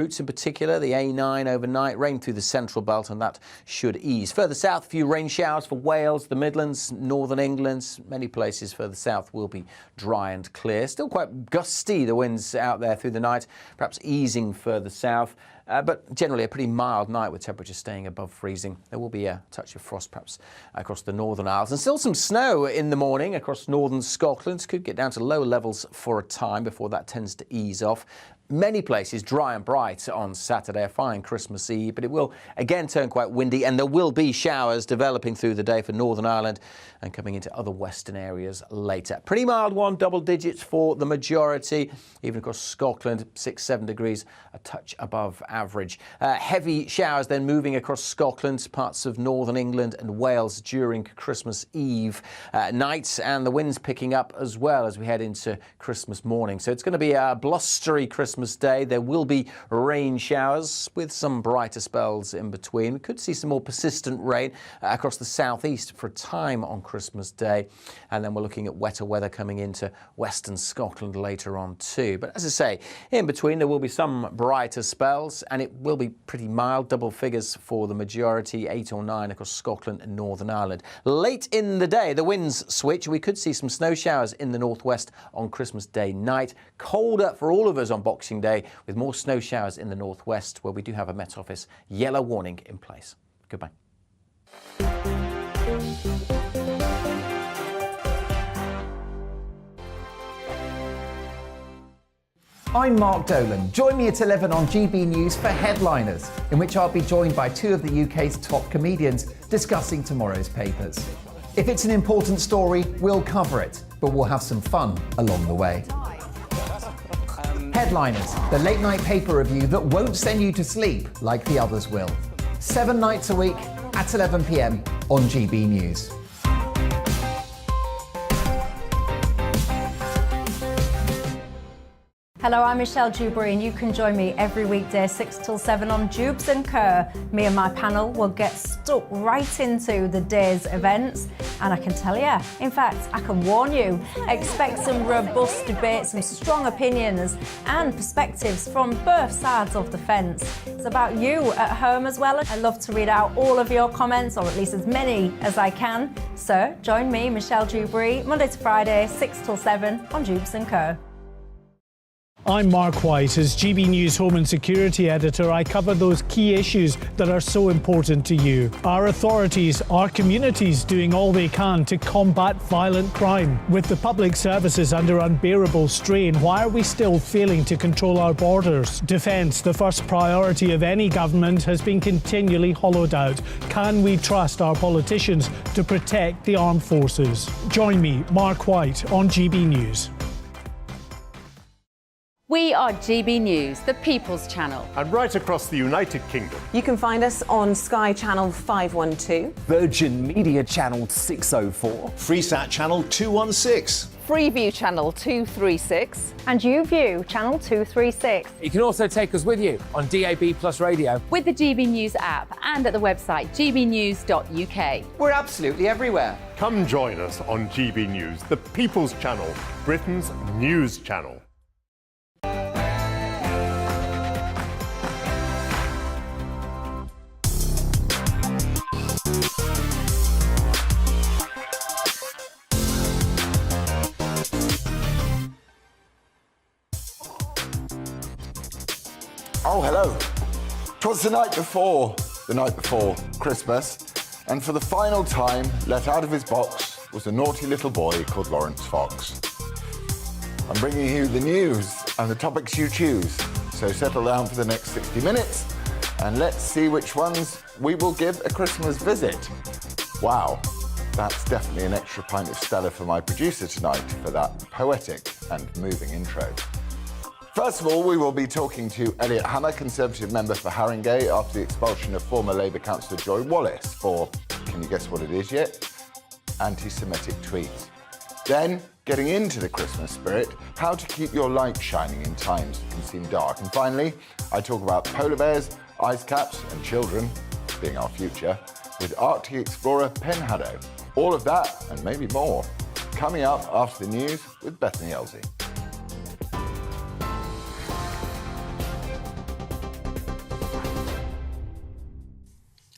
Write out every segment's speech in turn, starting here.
Routes in particular, the A9 overnight, rain through the central belt, and that should ease. Further south, a few rain showers for Wales, the Midlands, northern England. Many places further south will be dry and clear. Still quite gusty, the winds out there through the night, perhaps easing further south. But generally a pretty mild night with temperatures staying above freezing. There will be a touch of frost perhaps across the Northern Isles. And still some snow in the morning across northern Scotland. Could get down to lower levels for a time before that tends to ease off. Many places dry and bright on Saturday, a fine Christmas Eve, but it will again turn quite windy, and there will be showers developing through the day for Northern Ireland and coming into other western areas later. Pretty mild one, double digits for the majority, even across Scotland, 6-7 degrees, a touch above average. Heavy showers then moving across Scotland, parts of northern England and Wales during Christmas Eve night, and the winds picking up as well as we head into Christmas morning. So it's going to be a blustery Christmas Day. There will be rain showers with some brighter spells in between. We could see some more persistent rain across the southeast for a time on Christmas Day, and then we're looking at wetter weather coming into western Scotland later on too. But as I say, in between there will be some brighter spells, and it will be pretty mild, double figures for the majority, 8 or 9 across Scotland and Northern Ireland. Late in the day the winds switch. We could see some snow showers in the northwest on Christmas Day night. Colder for all of us on Boxing Day, with more snow showers in the northwest, where we do have a Met Office yellow warning in place. Goodbye. I'm Mark Dolan. Join me at 11 on GB News for Headliners, in which I'll be joined by 2 of the UK's top comedians discussing tomorrow's papers. If it's an important story, we'll cover it, but we'll have some fun along the way. Headliners, the late-night paper review that won't send you to sleep like the others will. 7 nights a week at 11 p.m. on GB News. Hello, I'm Michelle Dewberry, and you can join me every weekday 6 till 7 on Jubes & Kerr. Me and my panel will get stuck right into the day's events, and I can tell you, in fact, I can warn you, expect some robust debates, some strong opinions and perspectives from both sides of the fence. It's about you at home as well. I love to read out all of your comments, or at least as many as I can. So join me, Michelle Dewberry, Monday to Friday, 6 till 7 on Jubes & Kerr. I'm Mark White. As GB News Home and Security Editor, I cover those key issues that are so important to you. Our authorities, our communities doing all they can to combat violent crime. With the public services under unbearable strain, why are we still failing to control our borders? Defence, the first priority of any government, has been continually hollowed out. Can we trust our politicians to protect the armed forces? Join me, Mark White, on GB News. We are GB News, the People's Channel. And right across the United Kingdom. You can find us on Sky Channel 512, Virgin Media Channel 604, Freesat Channel 216, Freeview Channel 236, and YouView Channel 236. You can also take us with you on DAB+ radio, with the GB News app, and at the website gbnews.uk. We're absolutely everywhere. Come join us on GB News, the People's Channel, Britain's news channel. Oh, hello. 'Twas the night before Christmas, and for the final time, let out of his box was a naughty little boy called Laurence Fox. I'm bringing you the news and the topics you choose, so settle down for the next 60 minutes, and let's see which ones we will give a Christmas visit. Wow, that's definitely an extra pint of Stella for my producer tonight for that poetic and moving intro. First of all, we will be talking to Elliot Hammer, Conservative member for Haringey, after the expulsion of former Labour councillor Joy Wallace for, can you guess what it is yet? Anti-Semitic tweets. Then, getting into the Christmas spirit, how to keep your light shining in times that can seem dark. And finally, I talk about polar bears, ice caps and children, being our future, with Arctic explorer Pen Haddow. All of that and maybe more, coming up after the news with Bethany Elsey.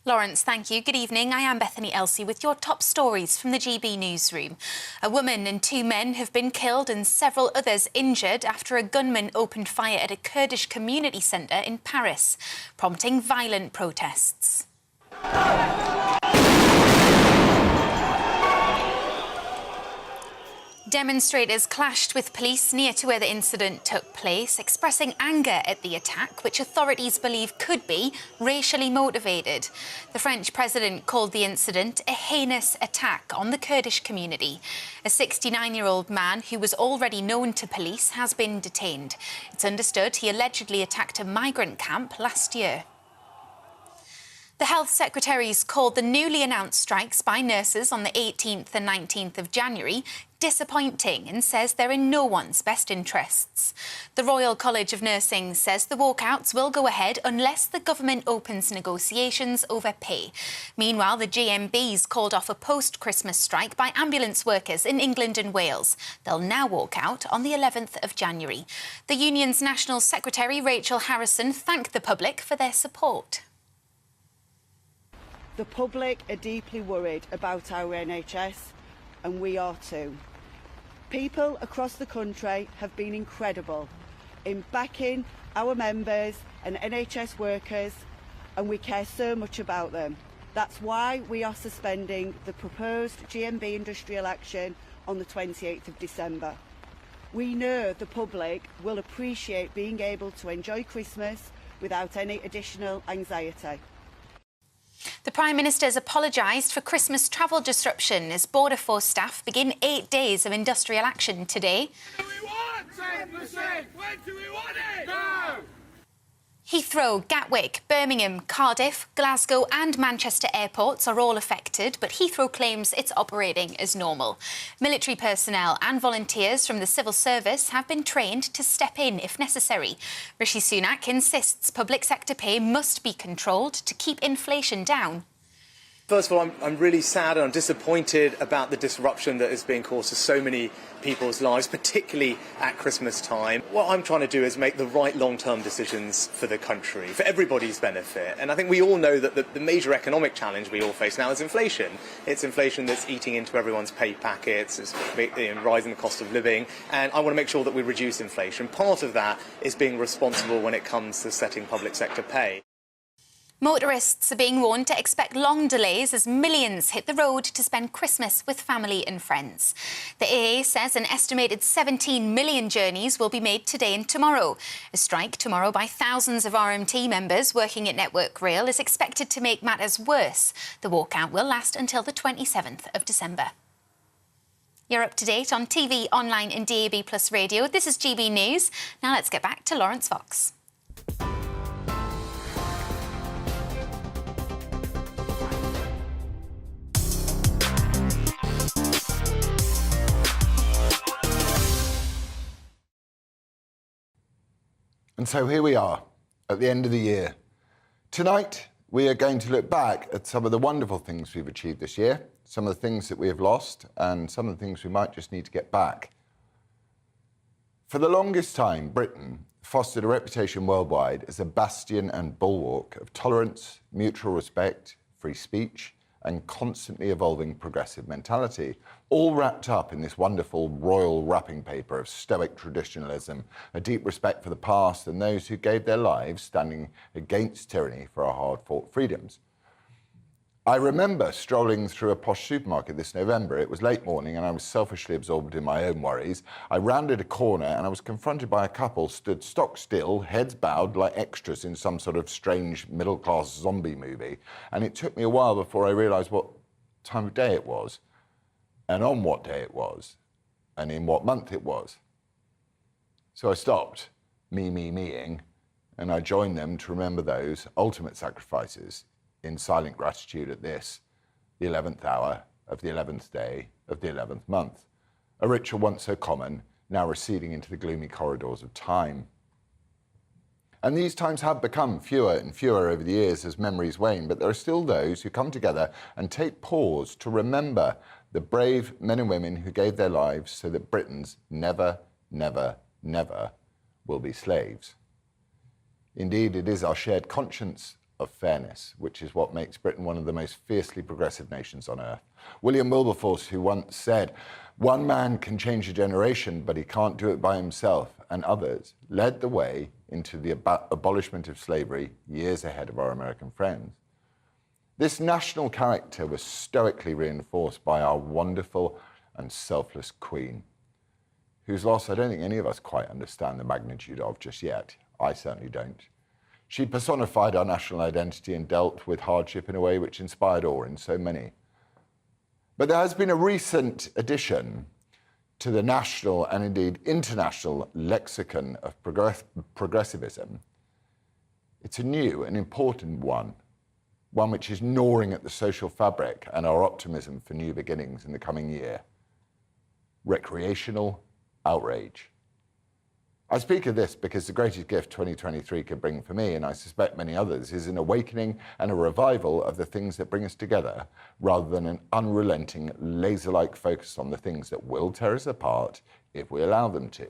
Laurence, thank you. Good evening. I am Bethany Elsey with your top stories from the GB newsroom. A woman and 2 men have been killed and several others injured after a gunman opened fire at a Kurdish community centre in Paris, prompting violent protests. Demonstrators clashed with police near to where the incident took place, expressing anger at the attack, which authorities believe could be racially motivated. The French president called the incident a heinous attack on the Kurdish community. A 69-year-old man who was already known to police has been detained. It's understood he allegedly attacked a migrant camp last year. The Health Secretary's called the newly announced strikes by nurses on the 18th and 19th of January disappointing and says they're in no one's best interests. The Royal College of Nursing says the walkouts will go ahead unless the government opens negotiations over pay. Meanwhile, the GMB's called off a post-Christmas strike by ambulance workers in England and Wales. They'll now walk out on the 11th of January. The union's National Secretary, Rachel Harrison, thanked the public for their support. The public are deeply worried about our NHS, and we are too. People across the country have been incredible in backing our members and NHS workers, and we care so much about them. That's why we are suspending the proposed GMB industrial action on the 28th of December. We know the public will appreciate being able to enjoy Christmas without any additional anxiety. The Prime Minister's apologised for Christmas travel disruption as Border Force staff begin 8 days of industrial action today. What do we want? 10%! When do we want it? No! Heathrow, Gatwick, Birmingham, Cardiff, Glasgow and Manchester airports are all affected, but Heathrow claims it's operating as normal. Military personnel and volunteers from the civil service have been trained to step in if necessary. Rishi Sunak insists public sector pay must be controlled to keep inflation down. First of all, I'm really sad and I'm disappointed about the disruption that is being caused to so many people's lives, particularly at Christmas time. What I'm trying to do is make the right long-term decisions for the country, for everybody's benefit. And I think we all know that the major economic challenge we all face now is inflation. It's inflation that's eating into everyone's pay packets, it's rising the cost of living, and I want to make sure that we reduce inflation. Part of that is being responsible when it comes to setting public sector pay. Motorists are being warned to expect long delays as millions hit the road to spend Christmas with family and friends. The AA says an estimated 17 million journeys will be made today and tomorrow. A strike tomorrow by thousands of RMT members working at Network Rail is expected to make matters worse. The walkout will last until the 27th of December. You're up to date on TV, online and DAB+ radio. This is GB News. Now let's get back to Laurence Fox. And so here we are, at the end of the year. Tonight, we are going to look back at some of the wonderful things we've achieved this year, some of the things that we have lost, and some of the things we might just need to get back. For the longest time, Britain fostered a reputation worldwide as a bastion and bulwark of tolerance, mutual respect, free speech, and constantly evolving progressive mentality, all wrapped up in this wonderful royal wrapping paper of stoic traditionalism, a deep respect for the past and those who gave their lives standing against tyranny for our hard-fought freedoms. I remember strolling through a posh supermarket this November. It was late morning and I was selfishly absorbed in my own worries. I rounded a corner and I was confronted by a couple stood stock still, heads bowed like extras in some sort of strange middle-class zombie movie. And it took me a while before I realised what time of day it was, and on what day it was, and in what month it was. So I stopped, meing, and I joined them to remember those ultimate sacrifices in silent gratitude at this, the 11th hour of the 11th day of the 11th month, a ritual once so common, now receding into the gloomy corridors of time. And these times have become fewer and fewer over the years as memories wane, but there are still those who come together and take pause to remember the brave men and women who gave their lives so that Britons never, never, never will be slaves. Indeed, it is our shared conscience of fairness, which is what makes Britain one of the most fiercely progressive nations on earth. William Wilberforce, who once said, "One man can change a generation, but he can't do it by himself," and others, led the way into the abolishment of slavery years ahead of our American friends. This national character was stoically reinforced by our wonderful and selfless Queen, whose loss I don't think any of us quite understand the magnitude of just yet. I certainly don't. She personified our national identity and dealt with hardship in a way which inspired awe in so many. But there has been a recent addition to the national and indeed international lexicon of progressivism. It's a new and important one which is gnawing at the social fabric and our optimism for new beginnings in the coming year. Recreational outrage. I speak of this because the greatest gift 2023 could bring for me, and I suspect many others, is an awakening and a revival of the things that bring us together, rather than an unrelenting, laser-like focus on the things that will tear us apart if we allow them to.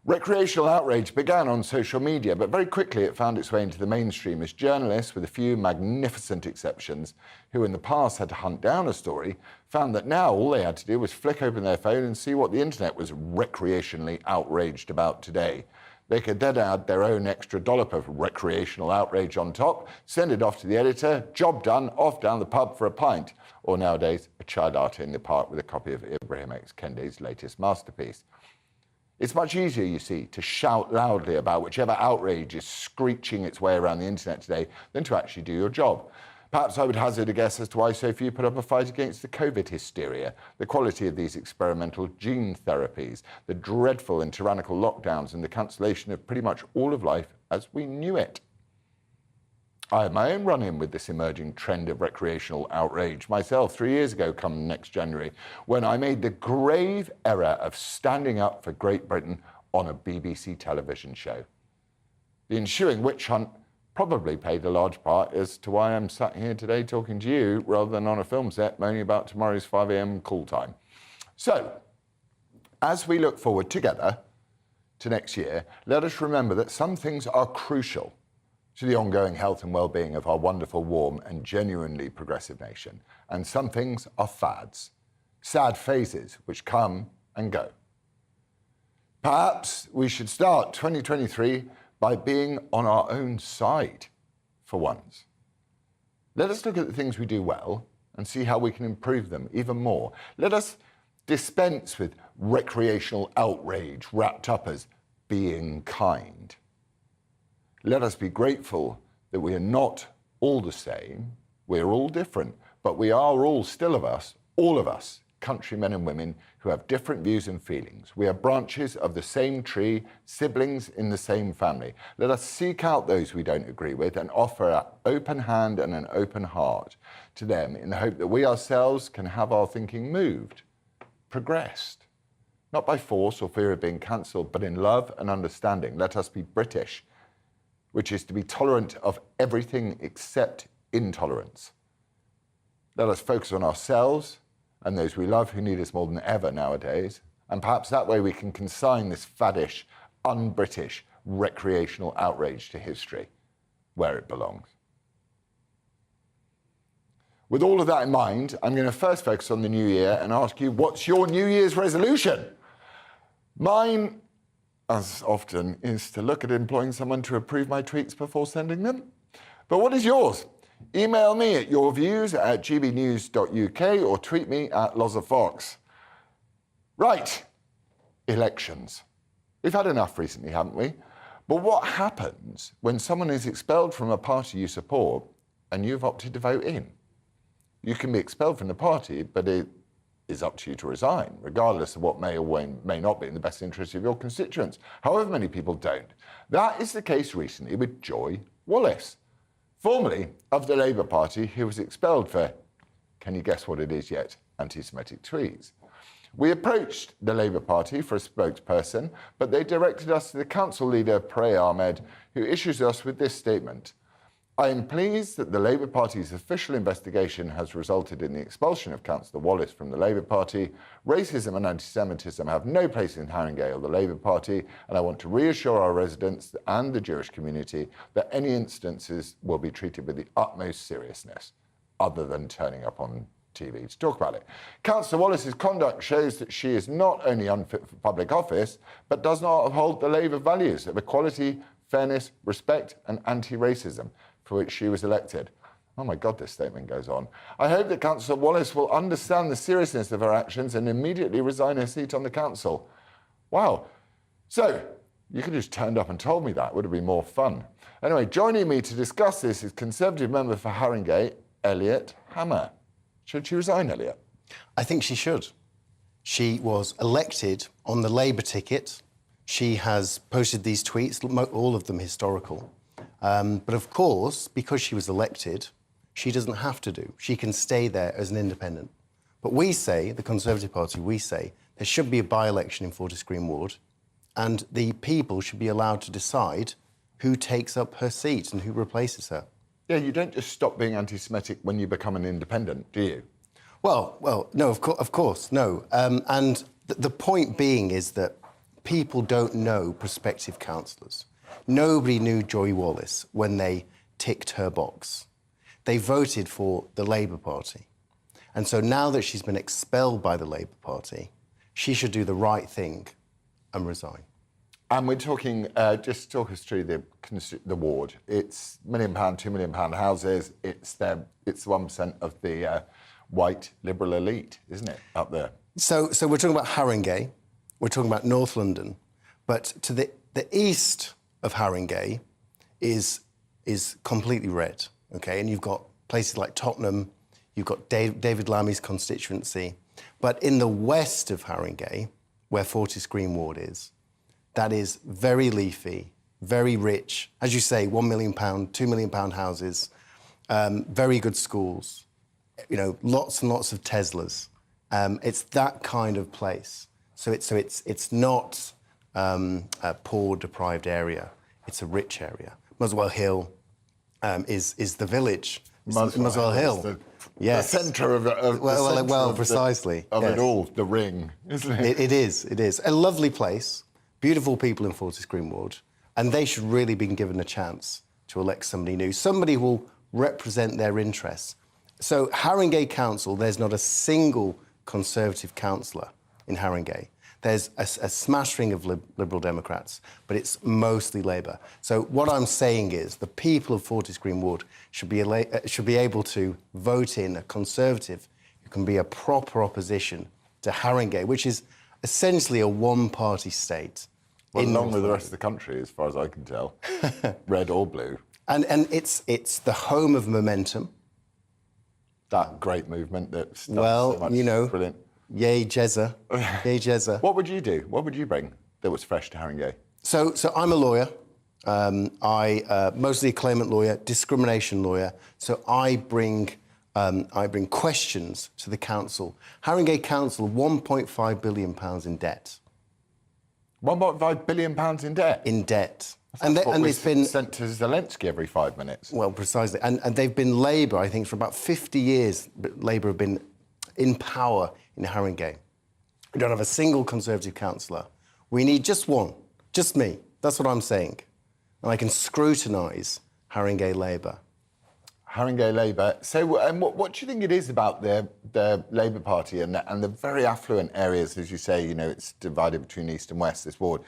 Recreational outrage began on social media, but very quickly it found its way into the mainstream as journalists, with a few magnificent exceptions, who in the past had to hunt down a story, found that now all they had to do was flick open their phone and see what the internet was recreationally outraged about today. They could then add their own extra dollop of recreational outrage on top, send it off to the editor, job done, off down the pub for a pint, or nowadays a chai latte in the park with a copy of Ibrahim X. Kendi's latest masterpiece. It's much easier, you see, to shout loudly about whichever outrage is screeching its way around the internet today than to actually do your job. Perhaps I would hazard a guess as to why so few put up a fight against the COVID hysteria, the quality of these experimental gene therapies, the dreadful and tyrannical lockdowns, and the cancellation of pretty much all of life as we knew it. I had my own run-in with this emerging trend of recreational outrage myself 3 years ago, come next January, when I made the grave error of standing up for Great Britain on a BBC television show. The ensuing witch hunt probably played a large part as to why I'm sat here today talking to you rather than on a film set moaning about tomorrow's 5 a.m. call time. So, as we look forward together to next year, let us remember that some things are crucial to the ongoing health and well-being of our wonderful, warm and genuinely progressive nation. And some things are fads, sad phases which come and go. Perhaps we should start 2023 by being on our own side for once. Let us look at the things we do well and see how we can improve them even more. Let us dispense with recreational outrage wrapped up as being kind. Let us be grateful that we are not all the same, we're all different, but we are all still all of us, countrymen and women who have different views and feelings. We are branches of the same tree, siblings in the same family. Let us seek out those we don't agree with and offer an open hand and an open heart to them in the hope that we ourselves can have our thinking moved, progressed, not by force or fear of being cancelled, but in love and understanding. Let us be British, which is to be tolerant of everything except intolerance. Let us focus on ourselves and those we love who need us more than ever nowadays, and perhaps that way we can consign this faddish, un-British, recreational outrage to history, where it belongs. With all of that in mind, I'm going to first focus on the new year and ask you, what's your New Year's resolution? Mine, as often, is to look at employing someone to approve my tweets before sending them. But what is yours? Email me at yourviews@gbnews.uk or tweet me at LozzaFox. Right, elections. We've had enough recently, haven't we? But what happens when someone is expelled from a party you support and you've opted to vote in? You can be expelled from the party, but it is up to you to resign, regardless of what may or may not be in the best interest of your constituents. However, many people don't. That is the case recently with Joy Wallace, formerly of the Labour Party, who was expelled for, can you guess what it is yet, anti-Semitic tweets. We approached the Labour Party for a spokesperson, but they directed us to the council leader, Prey Ahmed, who issues us with this statement. I am pleased that the Labour Party's official investigation has resulted in the expulsion of Councillor Wallace from the Labour Party. Racism and anti-Semitism have no place in Haringey or the Labour Party, and I want to reassure our residents and the Jewish community that any instances will be treated with the utmost seriousness, other than turning up on TV to talk about it. Councillor Wallace's conduct shows that she is not only unfit for public office, but does not uphold the Labour values of equality, fairness, respect and anti-racism, for which she was elected. Oh my God, this statement goes on. I hope that Councillor Wallace will understand the seriousness of her actions and immediately resign her seat on the council. Wow. So, you could have just turned up and told me that. Would have been more fun. Anyway, joining me to discuss this is Conservative member for Haringey, Elliot Hammer. Should she resign, Elliot? I think she should. She was elected on the Labour ticket. She has posted these tweets, all of them historical. But of course, because she was elected, she doesn't have to do. She can stay there as an independent. But we say, the Conservative Party, we say, there should be a by-election in Fortis Green Ward, and the people should be allowed to decide who takes up her seat and who replaces her. Yeah, you don't just stop being anti-Semitic when you become an independent, do you? Well, no, of course, no. And the point being is that people don't know prospective councillors. Nobody knew Joy Wallace when they ticked her box. They voted for the Labour Party. And so now that she's been expelled by the Labour Party, she should do the right thing and resign. And we're talking, just talk us through the ward. It's £1 million, £2 million houses. It's 1% of the white Liberal elite, isn't it, up there? So we're talking about Haringey, we're talking about North London, but to the east of Haringey is completely red, OK? And you've got places like Tottenham, you've got David Lammy's constituency. But in the west of Haringey, where Fortis Green Ward is, that is very leafy, very rich. As you say, £1 million, £2 million houses, very good schools, you know, lots and lots of Teslas. It's that kind of place. So it's not a poor, deprived area. It's a rich area. Muswell Hill is the village. Muswell Hill. Yes. The centre of precisely. Of it all, the ring, isn't it? It is. A lovely place, beautiful people in Fortis Green Ward, and they should really be given a chance to elect somebody new, somebody who will represent their interests. So Haringey Council, there's not a single Conservative councillor in Haringey. There's a smattering of Liberal Democrats, but it's mostly Labour. So what I'm saying is the people of Fortis Green Ward should be able to vote in a Conservative who can be a proper opposition to Haringey, which is essentially a one-party state. Well, along with the rest of the country, as far as I can tell, red or blue. And it's the home of momentum. That great movement that's done so much. You know, brilliant. Yay, Jezza. Yay, Jezza. What would you do? What would you bring that was fresh to Haringey? So I'm a lawyer. Mostly a claimant lawyer, discrimination lawyer. So I bring questions to the council. Haringey Council, £1.5 billion in debt. £1.5 billion in debt? In debt. And it's been sent to Zelensky every 5 minutes. Well, precisely. And they've been Labour, I think, for about 50 years. Labour have been in power in Haringey. We don't have a single Conservative councillor. We need just one, just me. That's what I'm saying. And I can scrutinise Haringey Labour. Haringey Labour. So, and what do you think it is about the Labour Party and the very affluent areas, as you say, you know, it's divided between East and West, this ward,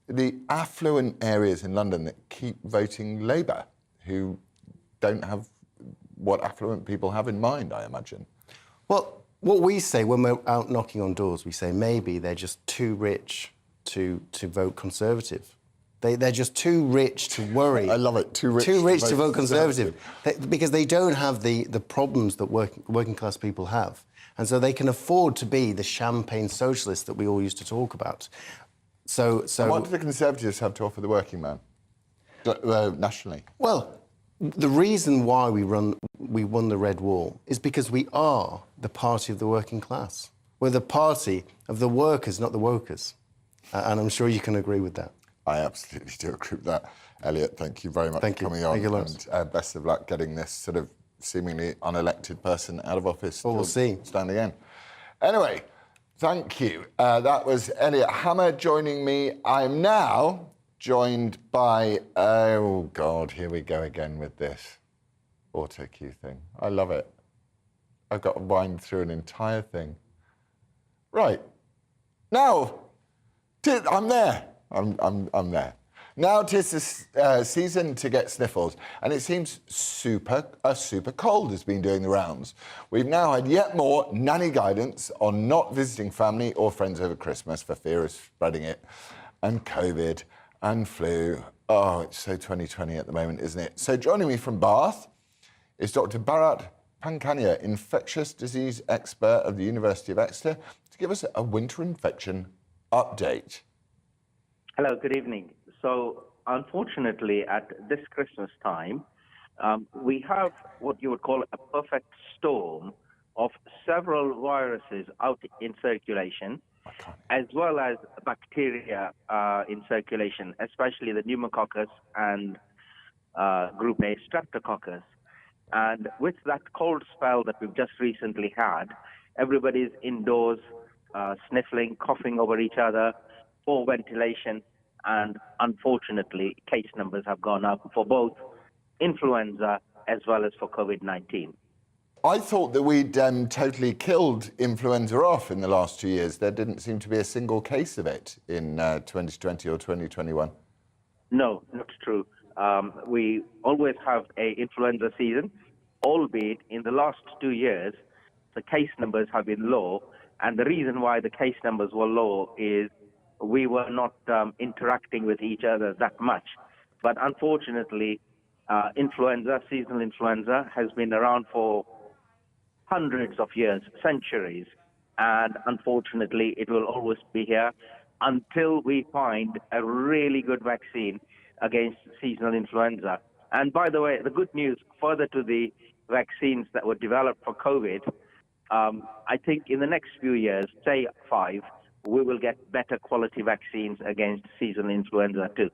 the affluent areas in London that keep voting Labour, who don't have what affluent people have in mind, I imagine? Well, what we say when we're out knocking on doors, we say maybe they're just too rich to vote Conservative. They're just too rich to worry. I love it, too rich to vote Conservative. Because they don't have the problems that working class people have. And so they can afford to be the champagne socialists that we all used to talk about. So and what do the Conservatives have to offer the working man, nationally? Well, the reason why we won the Red Wall is because we are the party of the working class. We're the party of the workers, not the wokers. And I'm sure you can agree with that. I absolutely do agree with that. Elliot, thank you very much Thank for you. coming on. Thank you, Laurence. And best of luck getting this sort of seemingly unelected person out of office. Well, we'll see. Stand again. Anyway, thank you. That was Elliot Hammer joining me. I'm now joined by, oh God, here we go again with this auto cue thing. I love it. I've got to wind through an entire thing. Right. Now, I'm there. I'm there. Now 'tis the season to get sniffles, and it seems super cold has been doing the rounds. We've now had yet more nanny guidance on not visiting family or friends over Christmas for fear of spreading it, and COVID and flu. Oh, it's so 2020 at the moment, isn't it? So joining me from Bath is Dr. Bharat Pankania, infectious disease expert of the University of Exeter, to give us a winter infection update. Hello, good evening. So, unfortunately, at this Christmas time, we have what you would call a perfect storm of several viruses out in circulation, as well as bacteria in circulation, especially the pneumococcus and group A streptococcus. And with that cold spell that we've just recently had, everybody's indoors, sniffling, coughing over each other, poor ventilation, and unfortunately, case numbers have gone up for both influenza as well as for COVID-19. I thought that we'd totally killed influenza off in the last 2 years. There didn't seem to be a single case of it in 2020 or 2021. No, not true. We always have a influenza season, albeit in the last 2 years, the case numbers have been low. And the reason why the case numbers were low is we were not interacting with each other that much. But unfortunately, influenza, seasonal influenza, has been around for hundreds of years, centuries. And unfortunately, it will always be here until we find a really good vaccine against seasonal influenza. And by the way, the good news, further to the vaccines that were developed for COVID, I think in the next few years, say 5, we will get better quality vaccines against seasonal influenza too.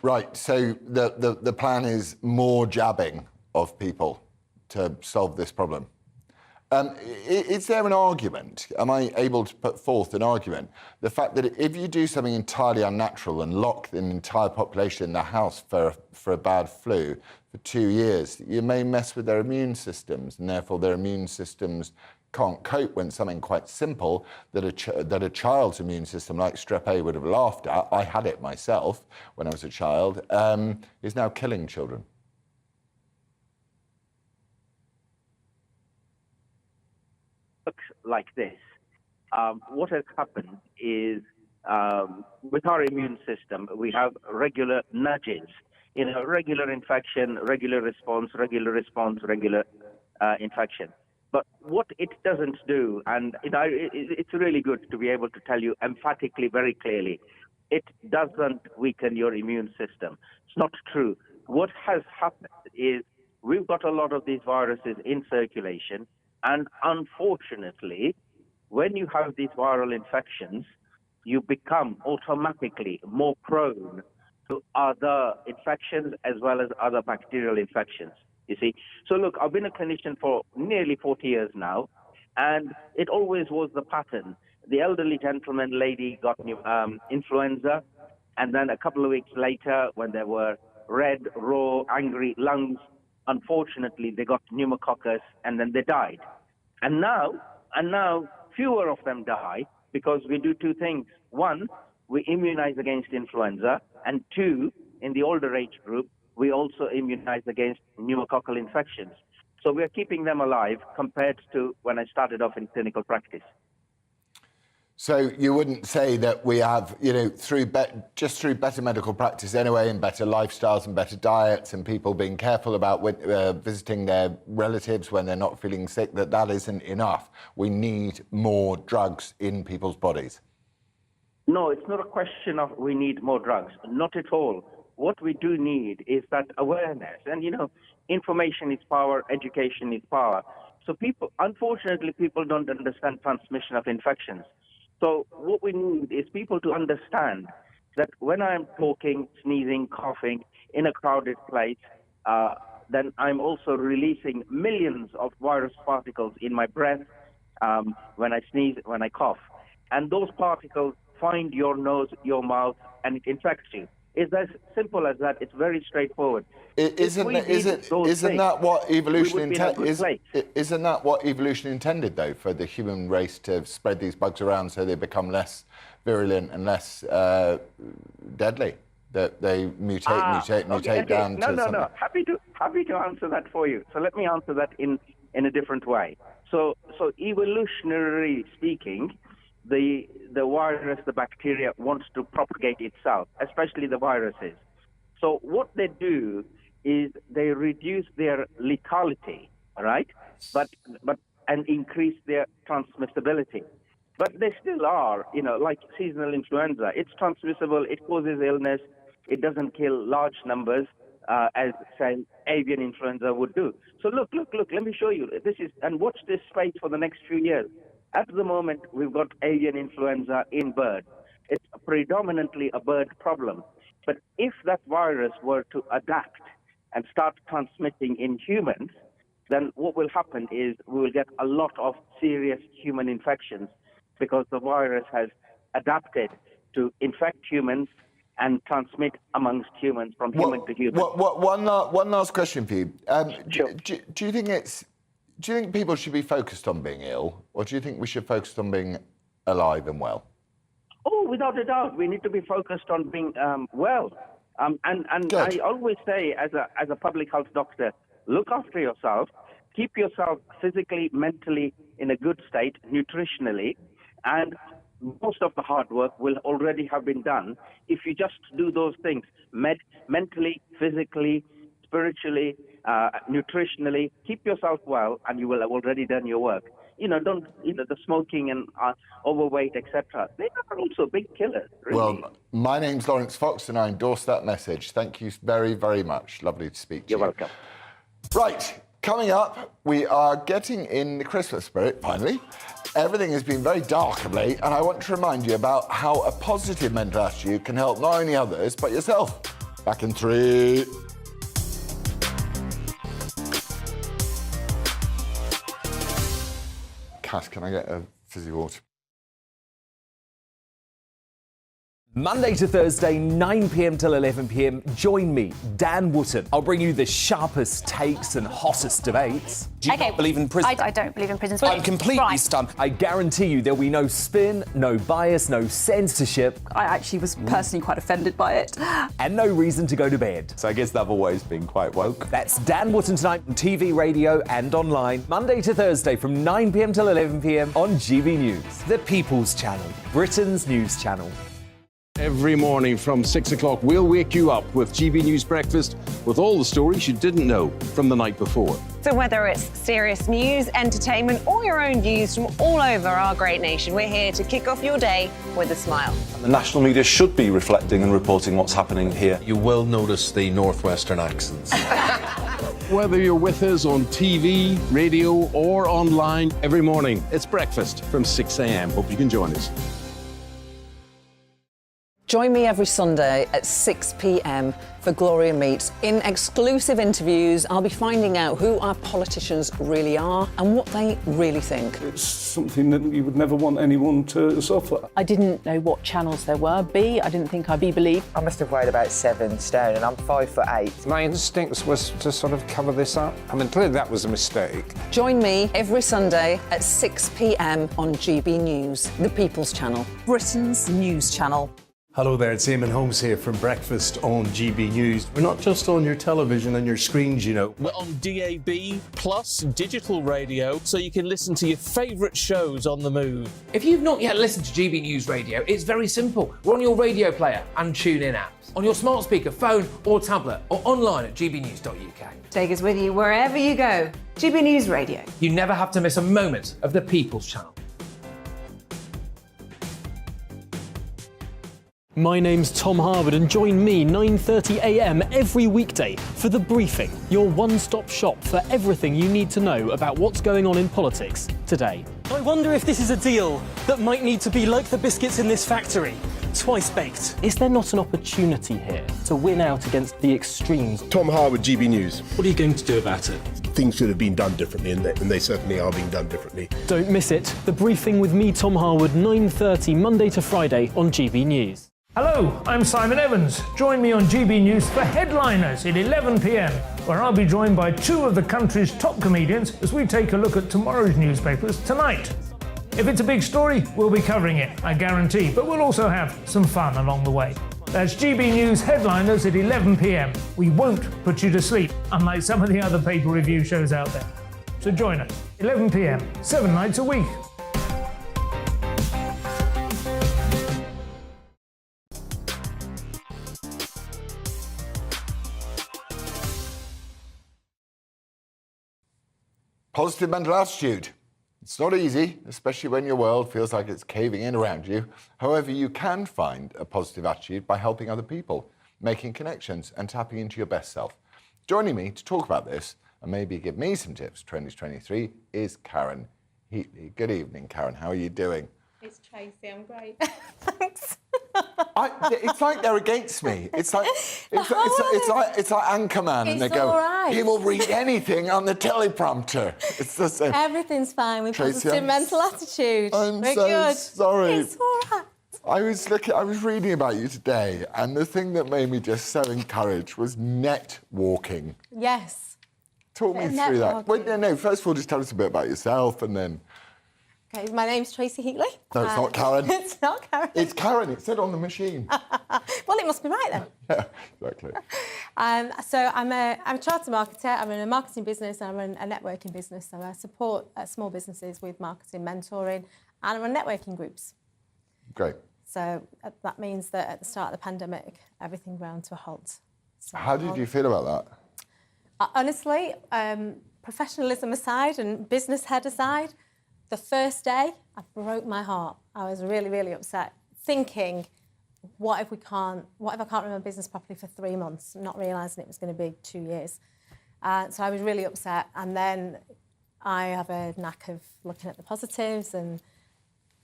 Right, so the plan is more jabbing of people to solve this problem. Is there an argument, am I able to put forth an argument, the fact that if you do something entirely unnatural and lock an entire population in the house for a bad flu for 2 years, you may mess with their immune systems, and therefore their immune systems can't cope when something quite simple that a child's immune system like strep A would have laughed at, I had it myself when I was a child, is now killing children? Looks like this. What has happened is with our immune system, we have regular nudges. Regular infection, regular response, regular infection. But what it doesn't do, and it's really good to be able to tell you emphatically, very clearly, it doesn't weaken your immune system. It's not true. What has happened is we've got a lot of these viruses in circulation, and unfortunately, when you have these viral infections, you become automatically more prone to other infections as well as other bacterial infections. You see, so look, I've been a clinician for nearly 40 years now, and it always was the pattern. The elderly gentleman lady got influenza, and then a couple of weeks later, when they were red, raw, angry lungs, unfortunately, they got pneumococcus, and then they died. And now, fewer of them die because we do 2 things. 1, we immunize against influenza, and 2, in the older age group, we also immunize against pneumococcal infections. So we are keeping them alive compared to when I started off in clinical practice. So you wouldn't say that we have, through better medical practice anyway, and better lifestyles and better diets and people being careful about visiting their relatives when they're not feeling sick, that isn't enough. We need more drugs in people's bodies. No, it's not a question of we need more drugs. Not at all. What we do need is that awareness. And, information is power, education is power. So unfortunately, people don't understand transmission of infections. So what we need is people to understand that when I'm talking, sneezing, coughing in a crowded place, then I'm also releasing millions of virus particles in my breath when I sneeze, when I cough. And those particles find your nose, your mouth, and it infects you. It's as simple as that. It's very straightforward. Isn't that what evolution intended? Isn't that what evolution intended, though, for the human race to spread these bugs around so they become less virulent and less deadly? That they mutate down to something. No. Happy to answer that for you. So let me answer that in a different way. So evolutionarily speaking, the virus, the bacteria, wants to propagate itself, especially the viruses. So what they do is they reduce their lethality, right? But and increase their transmissibility. But they still are, like seasonal influenza. It's transmissible. It causes illness. It doesn't kill large numbers, as, say, avian influenza would do. So look, let me show you. And watch this space for the next few years. At the moment, we've got avian influenza in birds. It's predominantly a bird problem. But if that virus were to adapt and start transmitting in humans, then what will happen is we will get a lot of serious human infections because the virus has adapted to infect humans and transmit amongst humans from human to human. One last question for you. Do you think people should be focused on being ill, or do you think we should focus on being alive and well? Oh, without a doubt, we need to be focused on being well. And I always say, as a public health doctor, look after yourself, keep yourself physically, mentally in a good state, nutritionally, and most of the hard work will already have been done if you just do those things, mentally, physically, spiritually, nutritionally. Keep yourself well, and you will have already done your work. The smoking and overweight, etc. They are also big killers, really. Well, my name's Laurence Fox, and I endorse that message. Thank you very, very much. Lovely to speak to you. You're welcome. Right, coming up, we are getting in the Christmas spirit, finally. Everything has been very dark of late, and I want to remind you about how a positive mental attitude can help not only others, but yourself. Back in 3. Cass, can I get a fizzy water? Monday to Thursday, 9 p.m. till 11 p.m. Join me, Dan Wootton. I'll bring you the sharpest takes and hottest debates. Do you not believe in prisons? I don't believe in prisons. I'm completely stunned. I guarantee you there'll be no spin, no bias, no censorship. I actually was personally quite offended by it. And no reason to go to bed. So I guess they've always been quite woke. That's Dan Wootton tonight on TV, radio and online. Monday to Thursday from 9 p.m. till 11 p.m. on GB News. The People's Channel, Britain's news channel. Every morning from 6 o'clock, we'll wake you up with GB News Breakfast with all the stories you didn't know from the night before. So whether it's serious news, entertainment, or your own views from all over our great nation, we're here to kick off your day with a smile. The national media should be reflecting and reporting what's happening here. You will notice the northwestern accents. Whether you're with us on TV, radio, or online, every morning, it's breakfast from 6 a.m. Hope you can join us. Join me every Sunday at 6 p.m. for Gloria Meets. In exclusive interviews, I'll be finding out who our politicians really are and what they really think. It's something that you would never want anyone to suffer. I didn't know what channels there were. I didn't think I'd be believed. I must have weighed about 7 stone and I'm 5'8". My instincts was to sort of cover this up. I mean, clearly that was a mistake. Join me every Sunday at 6 p.m. on GB News, the People's Channel, Britain's news channel. Hello there, it's Eamon Holmes here from Breakfast on GB News. We're not just on your television and your screens, you know. We're on DAB plus digital radio, so you can listen to your favourite shows on the move. If you've not yet listened to GB News Radio, it's very simple. We're on your radio player and TuneIn apps, on your smart speaker, phone or tablet, or online at gbnews.uk. Take us with you wherever you go. GB News Radio. You never have to miss a moment of the People's Channel. My name's Tom Harwood and join me 9:30 a.m. every weekday for The Briefing, your one-stop shop for everything you need to know about what's going on in politics today. I wonder if this is a deal that might need to be like the biscuits in this factory. twice baked. Is there not an opportunity here to win out against the extremes? Tom Harwood, GB News. What are you going to do about it? Things should have been done differently, and they certainly are being done differently. Don't miss it. The Briefing with me, Tom Harwood, 9:30 Monday to Friday on GB News. Hello, I'm Simon Evans. Join me on GB News for Headliners at 11 p.m, where I'll be joined by two of the country's top comedians as we take a look at tomorrow's newspapers tonight. If it's a big story, we'll be covering it, I guarantee, but we'll also have some fun along the way. That's GB News Headliners at 11 p.m. We won't put you to sleep, unlike some of the other paper review shows out there. So join us, 11 p.m, 7 nights a week. Positive mental attitude. It's not easy, especially when your world feels like it's caving in around you. However, you can find a positive attitude by helping other people, making connections and tapping into your best self. Joining me to talk about this and maybe give me some tips for 2023 is Karen Heatley. Good evening, Karen. How are you doing? It's Tracy. I'm great. Thanks. It's like they're against me. It's like Anchorman, and they go, right. He will read anything on the teleprompter. It's the same. Everything's fine with Tracy, positive mental attitude. I'm We're so good. sorry. It's all right. I was reading about you today, and the thing that made me just so encouraged was net walking. Yes. Talk me through that. Wait, no, first of all, just tell us a bit about yourself, and then... Okay, my name's Tracy Heatley. No, it's not Karen. It's not Karen. It's Karen. It said on the machine. Well, it must be right then. Yeah, exactly. So I'm a chartered marketer. I'm in a marketing business and I'm in a networking business. So I support small businesses with marketing mentoring, and I run networking groups. Great. So that means that at the start of the pandemic, everything ground to a halt. So How did you feel about that? Honestly, professionalism aside and business head aside, the first day, I broke my heart. I was really, really upset, thinking, what if I can't run my business properly for 3 months, not realising it was going to be 2 years. So I was really upset. And then I have a knack of looking at the positives, and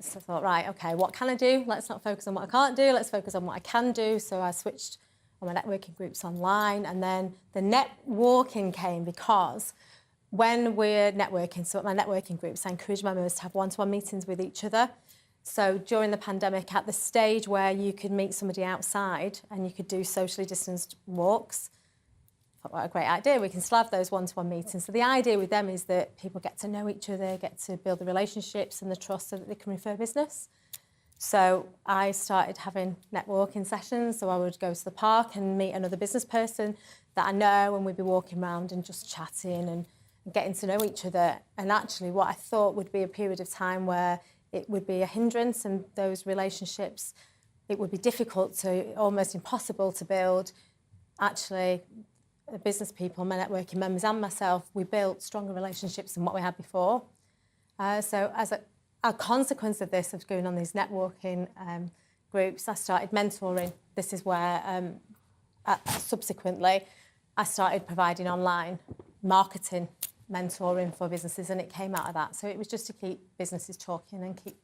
so I thought, right, OK, what can I do? Let's not focus on what I can't do. Let's focus on what I can do. So I switched on my networking groups online. And then the networking came because when we're networking, so at my networking groups, I encourage my members to have one-to-one meetings with each other. So during the pandemic, at the stage where you could meet somebody outside and you could do socially distanced walks, I thought, what a great idea. We can still have those one-to-one meetings. So the idea with them is that people get to know each other, get to build the relationships and the trust so that they can refer business. So I started having networking sessions. So I would go to the park and meet another business person that I know, and we'd be walking around and just chatting and getting to know each other. And actually what I thought would be a period of time where it would be a hindrance, and those relationships, it would be difficult to, almost impossible to build. Actually, the business people, my networking members and myself, we built stronger relationships than what we had before. So as a consequence of this, of going on these networking groups, I started mentoring. This is where subsequently I started providing online marketing mentoring for businesses, and it came out of that. So it was just to keep businesses talking and keep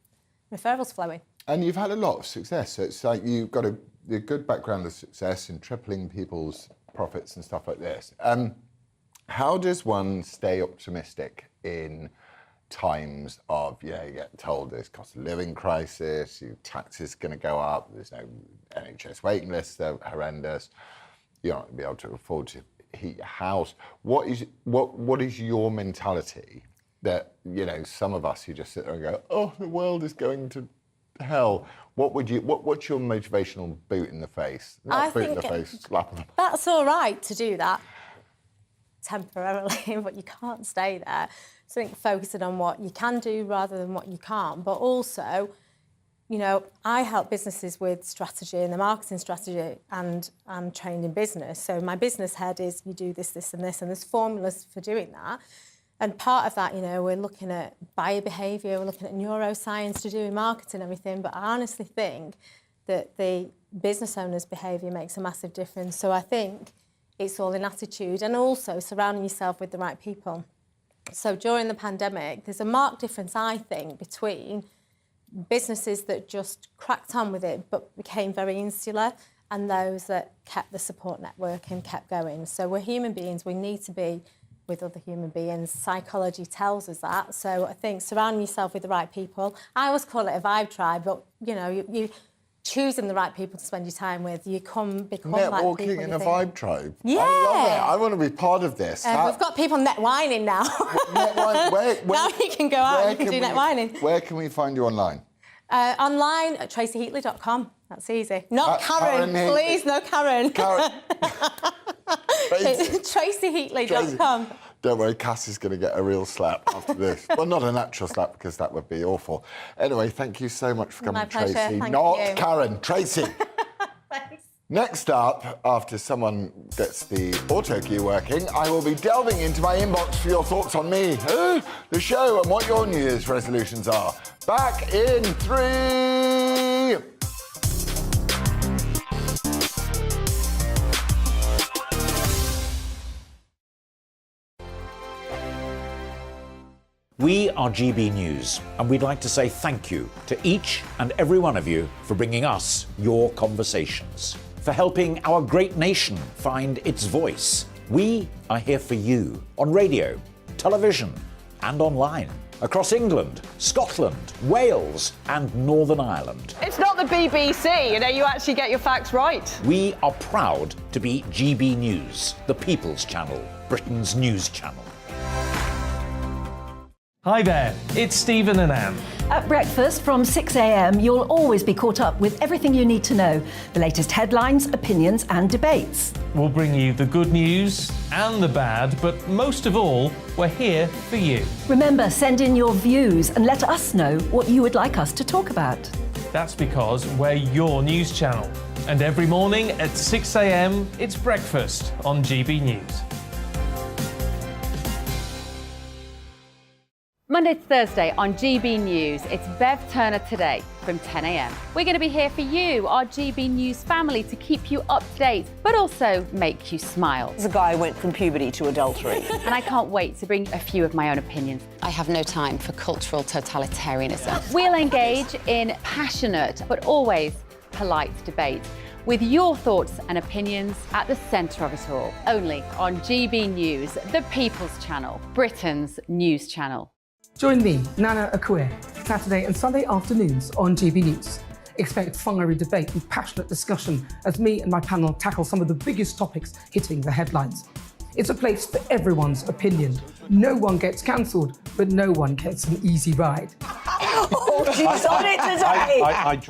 referrals flowing. And you've had a lot of success. So it's like you've got a good background of success in tripling people's profits and stuff like this. How does one stay optimistic in times of, you get told there's cost of living crisis, your taxes going to go up, there's no NHS waiting lists, they're horrendous, you're not going to be able to afford to heat your house. What is your mentality that, some of us who just sit there and go, oh, the world is going to hell. What's your motivational boot in the face? Not boot in the face, slap on the... That's all right to do that temporarily, but you can't stay there. So I think focusing on what you can do rather than what you can't. But also, I help businesses with strategy and the marketing strategy, and I'm trained in business. So my business head is, you do this, this and this, and there's formulas for doing that. And part of that, we're looking at buyer behaviour, we're looking at neuroscience to do in marketing and everything. But I honestly think that the business owner's behaviour makes a massive difference. So I think it's all in attitude, and also surrounding yourself with the right people. So during the pandemic, there's a marked difference, I think, between businesses that just cracked on with it but became very insular, and those that kept the support network and kept going. So we're human beings. We need to be with other human beings. Psychology tells us that. So I think surround yourself with the right people. I always call it a vibe tribe, but, you know, you choosing the right people to spend your time with, you become like people. Networking in a vibe tribe. Yeah. I love it. I want to be part of this. We've got people net whining now. Now you can go out and you can do net whining. Where can we find you online? Online at tracyheatley.com. That's easy. Not Karen, please, no Karen. tracyheatley.com. Don't worry, Cass is going to get a real slap after this. Well, not an actual slap, because that would be awful. Anyway, thank you so much for coming, My pleasure. Tracy. Thank Not you. Karen, Tracy. Thanks. Next up, after someone gets the auto cue working, I will be delving into my inbox for your thoughts on me, the show, and what your New Year's resolutions are. Back in 3... We are GB News, and we'd like to say thank you to each and every one of you for bringing us your conversations, for helping our great nation find its voice. We are here for you on radio, television, and online, across England, Scotland, Wales, and Northern Ireland. It's not the BBC, you know, you actually get your facts right. We are proud to be GB News, the People's Channel, Britain's news channel. Hi there, it's Stephen and Anne. At breakfast from 6 a.m, you'll always be caught up with everything you need to know, the latest headlines, opinions and debates. We'll bring you the good news and the bad, but most of all, we're here for you. Remember, send in your views and let us know what you would like us to talk about. That's because we're your news channel. And every morning at 6 a.m, it's breakfast on GB News. Monday to Thursday on GB News, it's Bev Turner Today from 10 a.m. We're going to be here for you, our GB News family, to keep you up to date, but also make you smile. The guy went from puberty to adultery. And I can't wait to bring a few of my own opinions. I have no time for cultural totalitarianism. We'll engage in passionate, but always polite debate, with your thoughts and opinions at the centre of it all. Only on GB News, the People's Channel, Britain's news channel. Join me, Nana Akue, Saturday and Sunday afternoons on GB News. Expect fiery debate and passionate discussion as me and my panel tackle some of the biggest topics hitting the headlines. It's a place for everyone's opinion. No one gets cancelled, but no one gets an easy ride. Oh, she's on it today!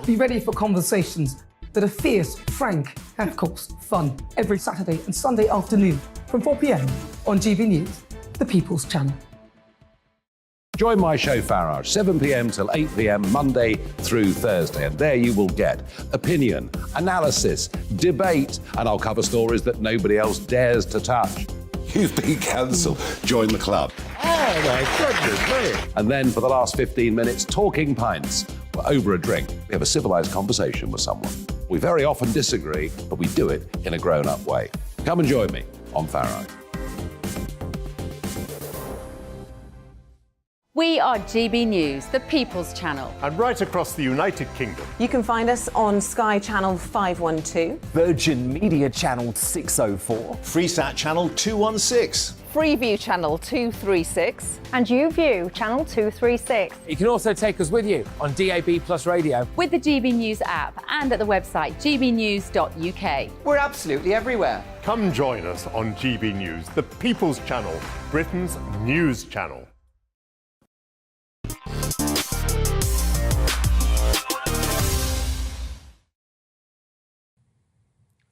Be ready for conversations that are fierce, frank, and of course, fun. Every Saturday and Sunday afternoon from 4 p.m. on GB News, the People's Channel. Join my show Farage, 7 p.m. till 8 p.m. Monday through Thursday, and there you will get opinion, analysis, debate, and I'll cover stories that nobody else dares to touch. You've been cancelled. Join the club. Oh my goodness me! And then for the last 15 minutes, talking pints. We're over a drink. We have a civilised conversation with someone. We very often disagree, but we do it in a grown-up way. Come and join me on Farage. We are GB News, the People's Channel. And right across the United Kingdom. You can find us on Sky Channel 512. Virgin Media Channel 604. Freesat Channel 216. Freeview Channel 236. And YouView Channel 236. You can also take us with you on DAB Plus Radio. With the GB News app and at the website gbnews.uk. We're absolutely everywhere. Come join us on GB News, the People's Channel, Britain's news channel.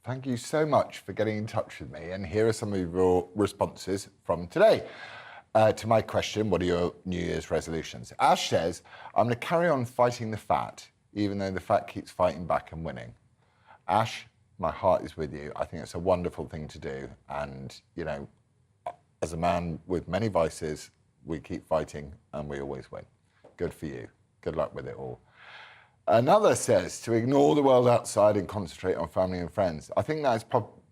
Thank you so much for getting in touch with me, and here are some of your responses from today. To my question, what are your New Year's resolutions? Ash says, I'm going to carry on fighting the fat, even though the fat keeps fighting back and winning. Ash, my heart is with you. I think it's a wonderful thing to do. And, you know, as a man with many vices, we keep fighting and we always win. Good for you. Good luck with it all. Another says to ignore the world outside and concentrate on family and friends. I think that is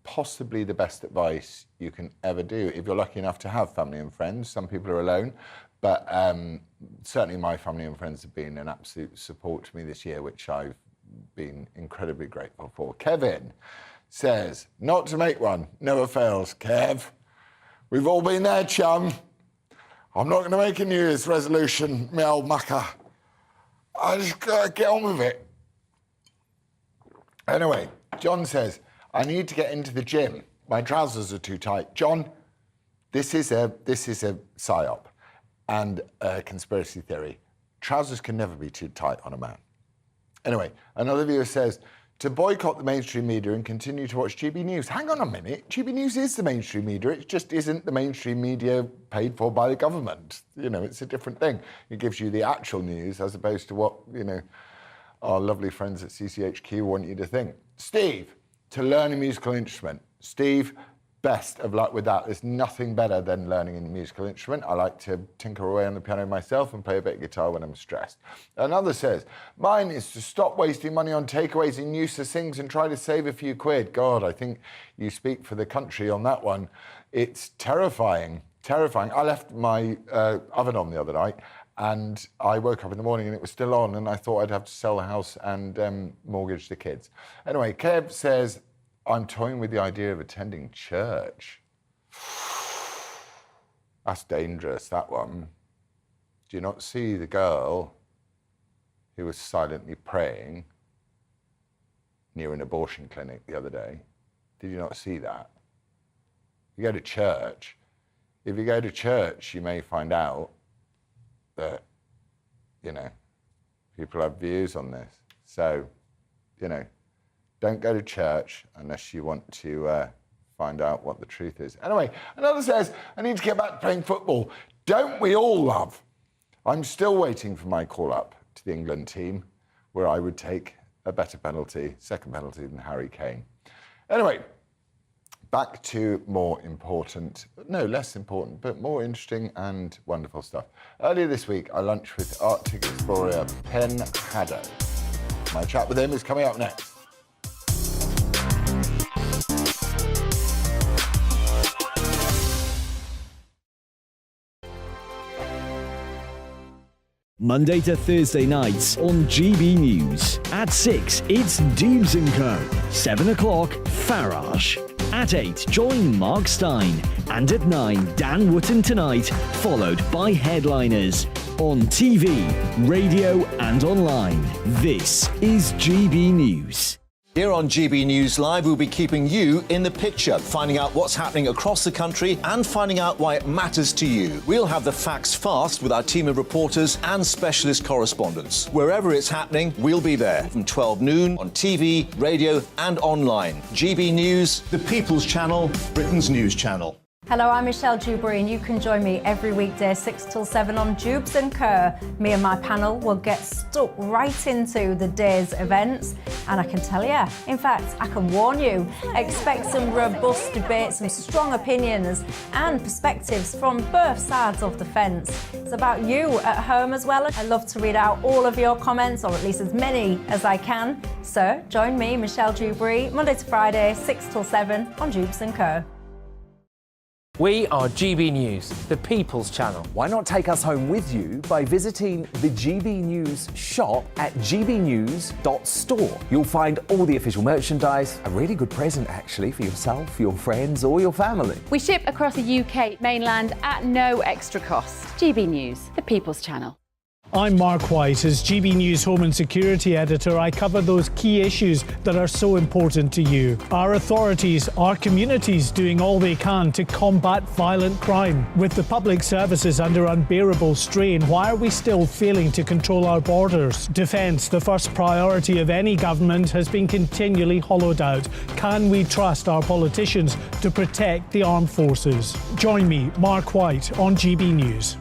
possibly the best advice you can ever do if you're lucky enough to have family and friends. Some people are alone, but certainly my family and friends have been an absolute support to me this year, which I've been incredibly grateful for. Kevin says, not to make one, never fails. Kev, we've all been there, chum. I'm not going to make a New Year's resolution, me old mucker. I just got to get on with it. Anyway, John says, I need to get into the gym. My trousers are too tight. John, this is a psyop and a conspiracy theory. Trousers can never be too tight on a man. Anyway, another viewer says, to boycott the mainstream media and continue to watch GB News. Hang on a minute, GB News is the mainstream media. It just isn't the mainstream media paid for by the government. You know, it's a different thing. It gives you the actual news as opposed to what, you know, our lovely friends at CCHQ want you to think. Steve, to learn a musical instrument. Steve, best of luck with that. There's nothing better than learning a musical instrument. I like to tinker away on the piano myself and play a bit of guitar when I'm stressed. Another says, mine is to stop wasting money on takeaways and useless things and try to save a few quid. God, I think you speak for the country on that one. It's terrifying, terrifying. I left my oven on the other night and I woke up in the morning and it was still on and I thought I'd have to sell the house and mortgage the kids. Anyway, Kev says, I'm toying with the idea of attending church. That's dangerous, that one. Do you not see the girl who was silently praying near an abortion clinic the other day? Did you not see that? You go to church. If you go to church, you may find out that, you know, people have views on this. So, you know, don't go to church unless you want to find out what the truth is. Anyway, another says, I need to get back to playing football. Don't we all, love? I'm still waiting for my call-up to the England team, where I would take a better penalty, second penalty than Harry Kane. Anyway, back to more important, no, less important, but more interesting and wonderful stuff. Earlier this week, I lunched with Arctic explorer Pen Haddow. My chat with him is coming up next. Monday to Thursday nights on GB News. At 6, it's Dubes & Co. 7 o'clock, Farage. At 8, join Mark Stein. And at 9, Dan Wootton Tonight, followed by Headliners. On TV, radio and online. This is GB News. Here on GB News Live, we'll be keeping you in the picture, finding out what's happening across the country and finding out why it matters to you. We'll have the facts fast with our team of reporters and specialist correspondents. Wherever it's happening, we'll be there from 12 noon on TV, radio and online. GB News, the People's Channel, Britain's news channel. Hello, I'm Michelle Dewberry and you can join me every weekday 6 till 7 on Dubes & Kerr. Me and my panel will get stuck right into the day's events and I can tell you, in fact, I can warn you, expect some robust debates, some strong opinions and perspectives from both sides of the fence. It's about you at home as well. I love to read out all of your comments, or at least as many as I can. So join me, Michelle Dewberry, Monday to Friday, 6 till 7 on Dubes & Kerr. We are GB News, the People's Channel. Why not take us home with you by visiting the GB News shop at gbnews.store. You'll find all the official merchandise, a really good present actually for yourself, your friends or your family. We ship across the UK mainland at no extra cost. GB News, the People's Channel. I'm Mark White. As GB News Home and Security Editor, I cover those key issues that are so important to you. Our authorities, our communities doing all they can to combat violent crime. With the public services under unbearable strain, why are we still failing to control our borders? Defence, the first priority of any government, has been continually hollowed out. Can we trust our politicians to protect the armed forces? Join me, Mark White, on GB News.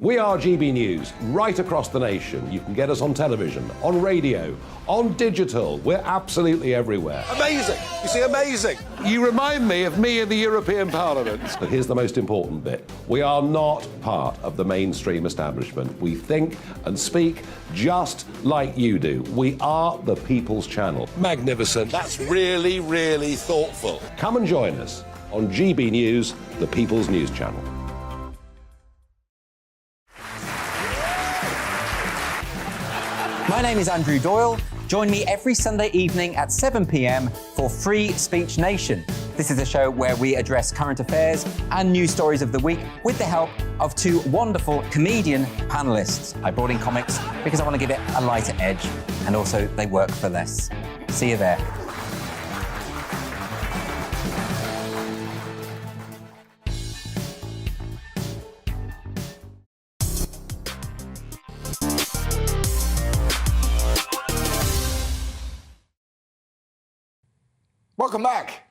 We are GB News, right across the nation. You can get us on television, on radio, on digital. We're absolutely everywhere. Amazing. You see, amazing. You remind me of me in the European Parliament. But here's the most important bit. We are not part of the mainstream establishment. We think and speak just like you do. We are the People's Channel. Magnificent. That's really, really thoughtful. Come and join us on GB News, the People's News Channel. My name is Andrew Doyle. Join me every Sunday evening at 7 p.m. for Free Speech Nation. This is a show where we address current affairs and news stories of the week with the help of two wonderful comedian panellists. I brought in comics because I want to give it a lighter edge, and also they work for less. See you there. Welcome back.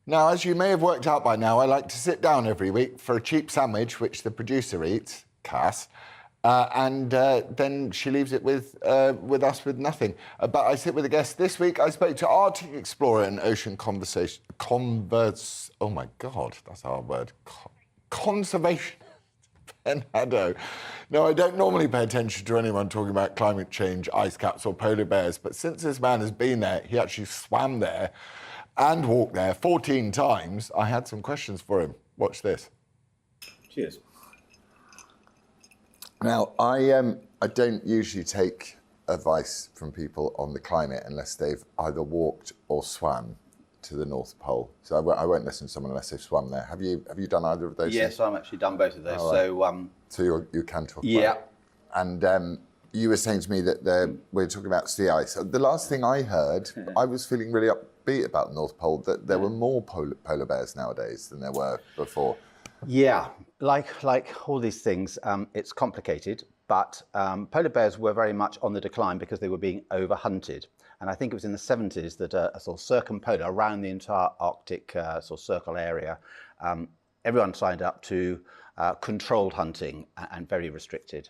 Now, as you may have worked out by now, I like to sit down every week for a cheap sandwich, which the producer eats, Cass, and then she leaves it with us with nothing. But I sit with a guest. This week, I spoke to Arctic explorer and ocean oh my God, that's a hard word. Conservation. Ben Haddo. Now, I don't normally pay attention to anyone talking about climate change, ice caps or polar bears, but since this man has been there, he actually swam there and walked there 14 times. I had some questions for him. Watch this. Cheers. Now, I don't usually take advice from people on the climate unless they've either walked or swam to the North Pole. So I won't listen to someone unless they've swum there. Have you done either of those? Yes, I've actually done both of those. Oh, right. So you can talk about it. And you were saying to me that we're talking about sea ice. The last thing I heard, I was feeling really upbeat about the North Pole, that there were more polar bears nowadays than there were before. Yeah, like all these things, it's complicated, but polar bears were very much on the decline because they were being overhunted. And I think it was in the 70s that a sort of circumpolar around the entire Arctic sort of circle area, everyone signed up to controlled hunting and very restricted.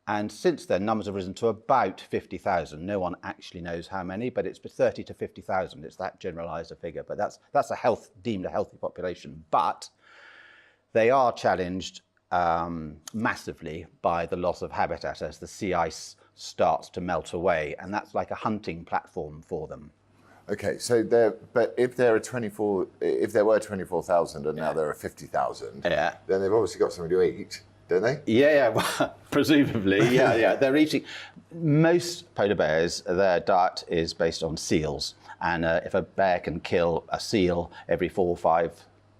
And since then, numbers have risen to about 50,000. No one actually knows how many, but it's 30 to 50,000. It's that generalised a figure, but that's deemed a healthy population. But they are challenged massively by the loss of habitat as the sea ice starts to melt away, and that's like a hunting platform for them. Okay, so if there were 24,000 and now there are 50,000, then they've obviously got something to eat, don't they? Yeah, well, presumably, yeah. They're eating. Most polar bears, their diet is based on seals, and if a bear can kill a seal every 4, 5,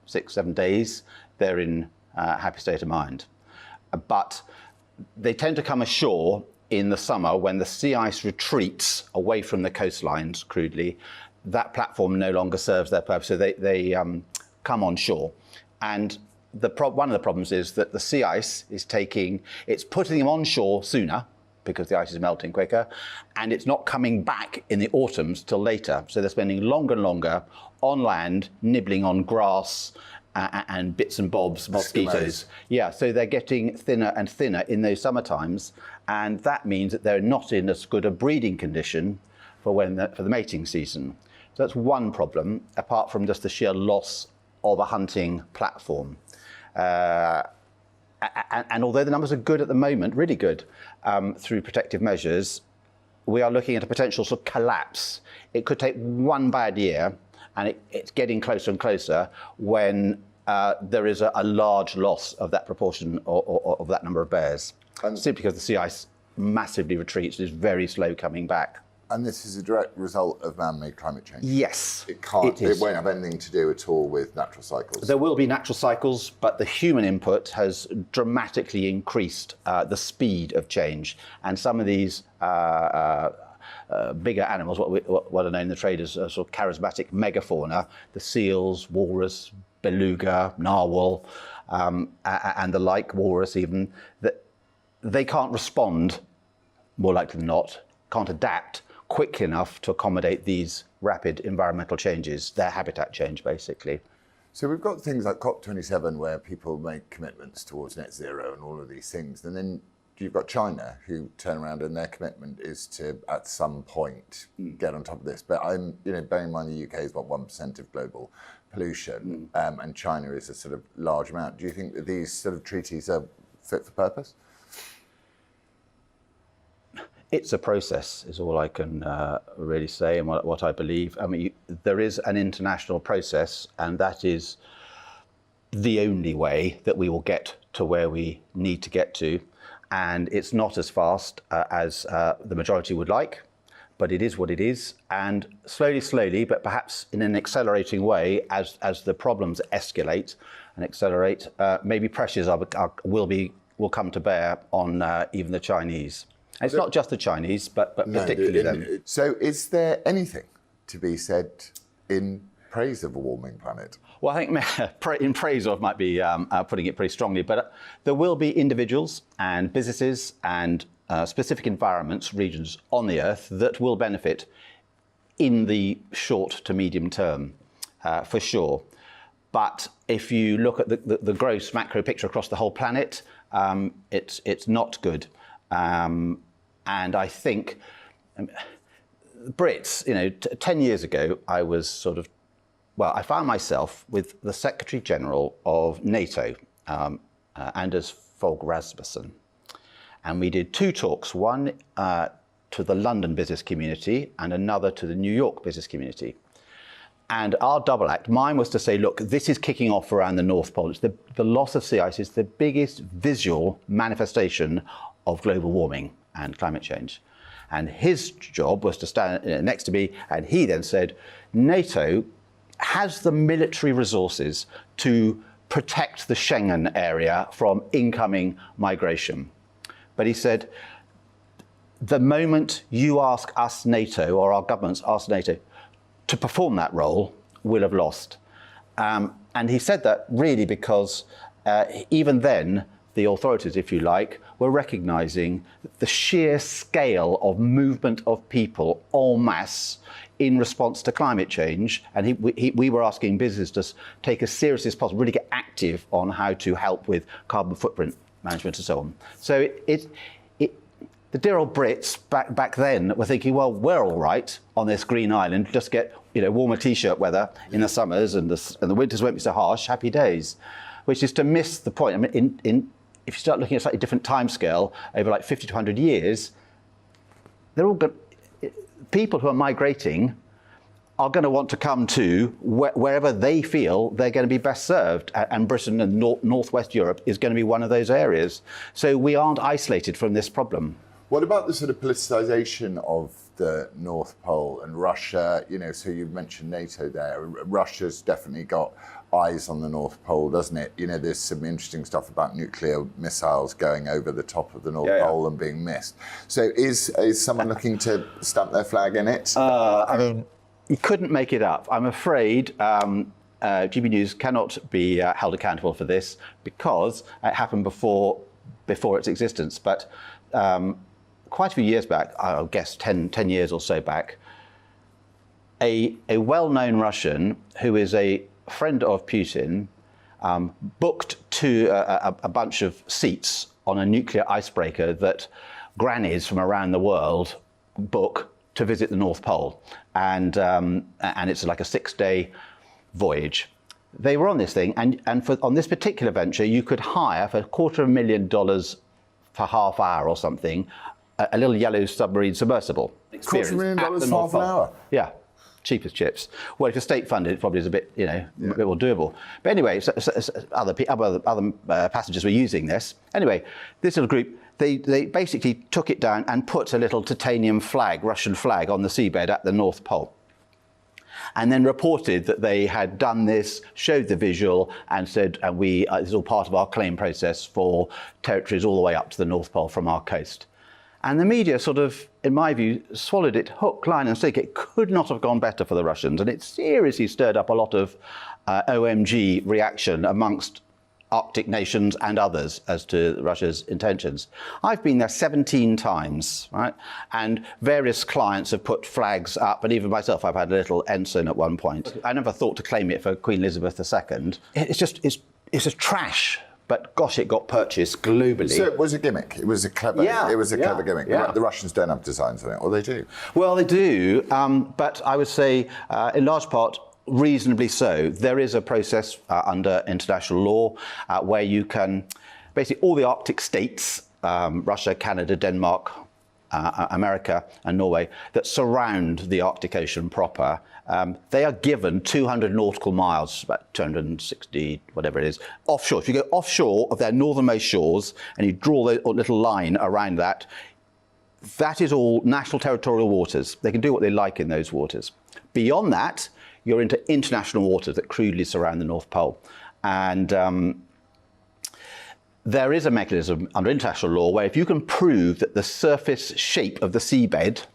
6, 7 days, they're in a happy state of mind. But they tend to come ashore in the summer when the sea ice retreats away from the coastlines, crudely. That platform no longer serves their purpose, so they come on shore. And one of the problems is that the sea ice is it's putting them on shore sooner because the ice is melting quicker, and it's not coming back in the autumns till later. So they're spending longer and longer on land, nibbling on grass and bits and bobs, mosquitoes. Yeah, so they're getting thinner and thinner in those summer times, and that means that they're not in as good a breeding condition for the mating season. So that's one problem, apart from just the sheer loss of a hunting platform. And although the numbers are good at the moment, really good, through protective measures, we are looking at a potential sort of collapse. It could take one bad year, and it's getting closer and closer when there is a large loss of that proportion or of that number of bears. And simply because the sea ice massively retreats, is very slow coming back. And this is a direct result of man-made climate change? Yes. It won't have anything to do at all with natural cycles? There will be natural cycles, but the human input has dramatically increased the speed of change. And some of these bigger animals, what are known in the trade as sort of charismatic megafauna, the seals, walrus, beluga, narwhal, and the like, walrus even, that they can't respond, more likely than not, can't adapt quick enough to accommodate these rapid environmental changes, their habitat change, basically. So we've got things like COP27 where people make commitments towards net zero and all of these things. And then you've got China who turn around and their commitment is to, at some point, get on top of this. But bearing in mind the UK is about 1% of global pollution and China is a sort of large amount. Do you think that these sort of treaties are fit for purpose? It's a process, is all I can really say, and what I believe. I mean, there is an international process, and that is the only way that we will get to where we need to get to. And it's not as fast as the majority would like, but it is what it is. And slowly, but perhaps in an accelerating way, as the problems escalate and accelerate, maybe pressures will come to bear on even the Chinese. And it's not just the Chinese, but particularly them. So is there anything to be said in praise of a warming planet? Well, I think in praise of might be putting it pretty strongly, but there will be individuals and businesses and specific environments, regions on the Earth that will benefit in the short to medium term, for sure. But if you look at the gross macro picture across the whole planet, it's not good. And I think Brits, 10 years ago, I was I found myself with the Secretary General of NATO, Anders Fogh Rasmussen. And we did two talks, one to the London business community and another to the New York business community. And our double act, mine was to say, look, this is kicking off around the North Pole. It's the loss of sea ice is the biggest visual manifestation of global warming and climate change. And his job was to stand next to me, and he then said, NATO has the military resources to protect the Schengen area from incoming migration. But he said, the moment you ask us, NATO, or our governments ask NATO to perform that role, we'll have lost. And he said that really because even then, the authorities, if you like, were recognising the sheer scale of movement of people en masse in response to climate change. And we were asking businesses to take as seriously as possible, really get active on how to help with carbon footprint management and so on. So the dear old Brits back then were thinking, well, we're all right on this green island, just get warmer T-shirt weather in the summers and the winters won't be so harsh, happy days, which is to miss the point. I mean, if you start looking at a slightly different timescale over like 50 to 100 years, they're all good. People who are migrating are going to want to come to wherever they feel they're going to be best served. And Britain and Northwest Europe is going to be one of those areas. So we aren't isolated from this problem. What about the sort of politicisation of the North Pole and Russia? So you mentioned NATO there. Russia's definitely got eyes on the North Pole, doesn't it? There's some interesting stuff about nuclear missiles going over the top of the North Pole and being missed. So is someone looking to stamp their flag in it? I mean, you couldn't make it up. I'm afraid GB News cannot be held accountable for this because it happened before its existence. But quite a few years back, I guess 10 years or so back, a well-known Russian who is a friend of Putin booked to a bunch of seats on a nuclear icebreaker that grannies from around the world book to visit the North Pole. And it's like a 6-day voyage. They were on this thing, and on this particular venture, you could hire for $250,000 for half hour or something, a little yellow submarine submersible. $250,000 for half an hour? Yeah. Cheap as chips. Well, if you're state funded, it probably is a bit more doable. But anyway, so other passengers were using this. Anyway, this little group, they basically took it down and put a little titanium flag, Russian flag, on the seabed at the North Pole. And then reported that they had done this, showed the visual, and said, this is all part of our claim process for territories all the way up to the North Pole from our coast. And the media sort of, in my view, swallowed it hook, line and sinker. It could not have gone better for the Russians. And it seriously stirred up a lot of OMG reaction amongst Arctic nations and others as to Russia's intentions. I've been there 17 times, right? And various clients have put flags up, and even myself, I've had a little ensign at one point. I never thought to claim it for Queen Elizabeth II. It's just trash. But gosh, it got purchased globally. So it was a gimmick. It was a clever. Yeah, it was a clever gimmick. Yeah. The Russians don't have designs on it, or they do. Well, they do, but I would say, in large part, reasonably so. There is a process under international law where you can, basically, all the Arctic states, Russia, Canada, Denmark, America, and Norway, that surround the Arctic Ocean proper. They are given 200 nautical miles, about 260, whatever it is, offshore. If you go offshore of their northernmost shores and you draw a little line around that, that is all national territorial waters. They can do what they like in those waters. Beyond that, you're into international waters that crudely surround the North Pole. And there is a mechanism under international law where if you can prove that the surface shape of the seabed,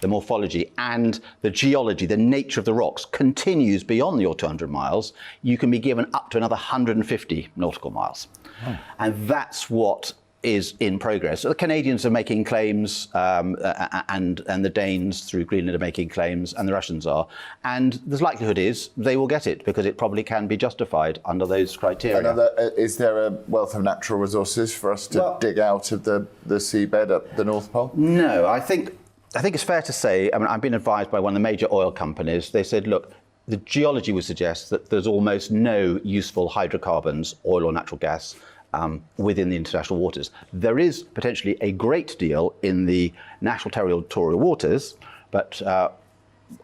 the morphology and the geology, the nature of the rocks continues beyond your 200 miles, you can be given up to another 150 nautical miles. Oh. And that's what is in progress. So the Canadians are making claims, and the Danes through Greenland are making claims, and the Russians are. And the likelihood is they will get it because it probably can be justified under those criteria. Is there a wealth of natural resources for us to dig out of the seabed at the North Pole? No, I think it's fair to say, I mean, I've been advised by one of the major oil companies. They said, look, the geology would suggest that there's almost no useful hydrocarbons, oil or natural gas, within the international waters. There is potentially a great deal in the national territorial waters, but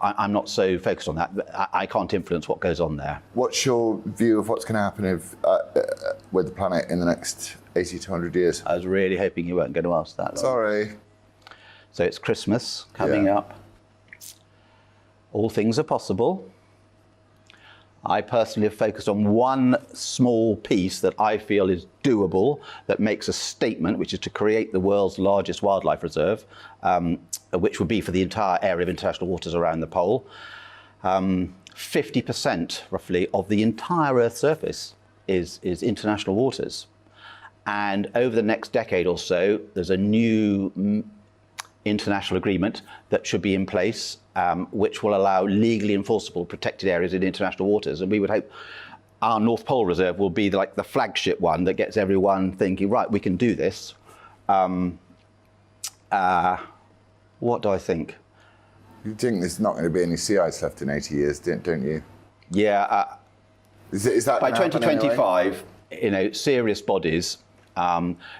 I'm not so focused on that. I can't influence what goes on there. What's your view of what's going to happen with the planet in the next 80 to 100 years? I was really hoping you weren't going to ask that. Sorry. So it's Christmas coming up. All things are possible. I personally have focused on one small piece that I feel is doable, that makes a statement, which is to create the world's largest wildlife reserve, which would be for the entire area of international waters around the pole. 50% roughly of the entire Earth's surface is international waters. And over the next decade or so, there's a new international agreement that should be in place, which will allow legally enforceable protected areas in international waters. And we would hope our North Pole Reserve will be like the flagship one that gets everyone thinking, right, we can do this. What do I think? You think there's not going to be any sea ice left in 80 years, don't you? Yeah. Is that by gonna happen 2025, anyway? Serious bodies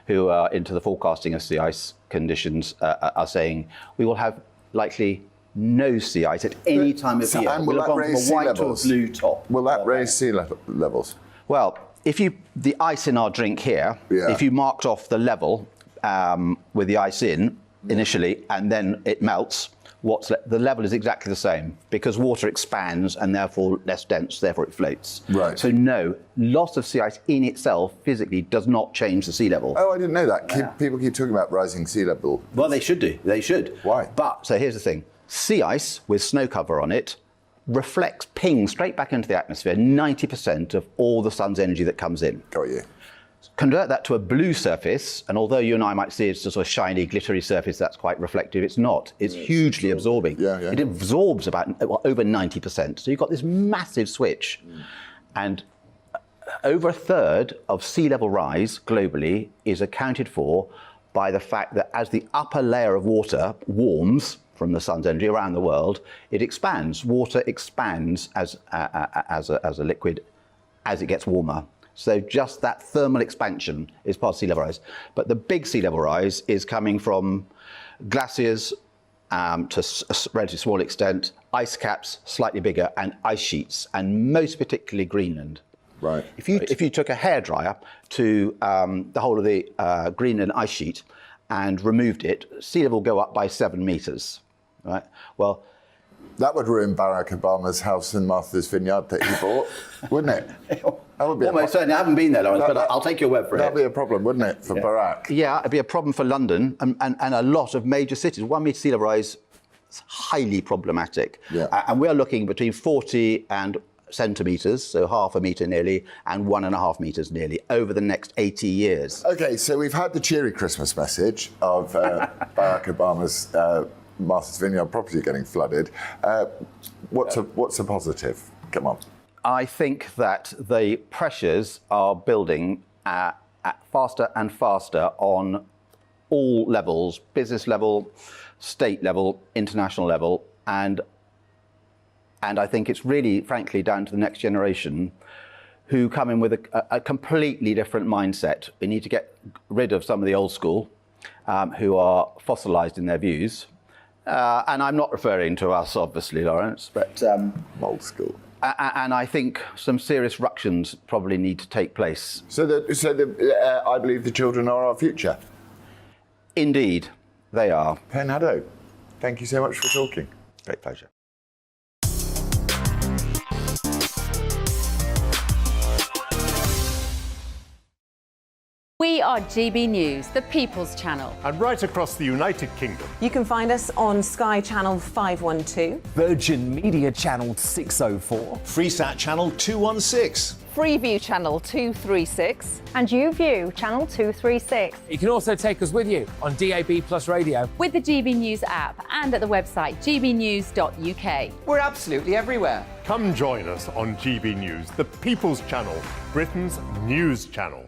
who are into the forecasting of sea ice conditions are saying we will have likely no sea ice at any time of year. And will that raise sea levels? To a blue top. Will that raise sea levels? Well, the ice in our drink here, if you marked off the level with the ice in initially and then it melts, the level is exactly the same because water expands and therefore less dense, therefore it floats. Right. So no, loss of sea ice in itself physically does not change the sea level. Oh, I didn't know that. People keep talking about rising sea level. Well, they should do. They should. Why? But, so here's the thing. Sea ice with snow cover on it pings straight back into the atmosphere 90% of all the sun's energy that comes in. Got you. Convert that to a blue surface, and although you and I might see it's just a shiny, glittery surface that's quite reflective, it's not. It's hugely absorbing. It absorbs about over 90%. So you've got this massive switch. And over a third of sea level rise globally is accounted for by the fact that as the upper layer of water warms from the sun's energy around the world, it expands. Water expands as a liquid as it gets warmer. So just that thermal expansion is part of sea level rise. But the big sea level rise is coming from glaciers to a relatively small extent, ice caps slightly bigger, and ice sheets, and most particularly Greenland. Right. If you took a hairdryer to the whole of the Greenland ice sheet and removed it, sea level will go up by 7 meters. Right. Well, that would ruin Barack Obama's house in Martha's Vineyard that he bought, wouldn't it? That would be almost certainly. I haven't been there, Laurence, but I'll take your word for it. That'd be a problem, wouldn't it, for Barack? Yeah, it'd be a problem for London and a lot of major cities. 1 metre sea level rise is highly problematic. Yeah. And we're looking between 40 and centimetres, so half a metre nearly, and 1.5 metres nearly, over the next 80 years. OK, so we've had the cheery Christmas message of Barack Obama's Martha's Vineyard property getting flooded. What's a positive? Come on. I think that the pressures are building at faster and faster on all levels, business level, state level, international level, and I think it's really, frankly, down to the next generation who come in with a completely different mindset. We need to get rid of some of the old school who are fossilised in their views. And I'm not referring to us, obviously, Laurence, but old school. And I think some serious ructions probably need to take place. So I believe the children are our future. Indeed, they are. Pen Haddo, thank you so much for talking. Great pleasure. We are GB News, the People's Channel. And right across the United Kingdom. You can find us on Sky Channel 512, Virgin Media Channel 604, Freesat Channel 216. Freeview Channel 236, and YouView Channel 236. You can also take us with you on DAB Plus Radio, with the GB News app and at the website gbnews.uk. We're absolutely everywhere. Come join us on GB News, the People's Channel, Britain's news channel.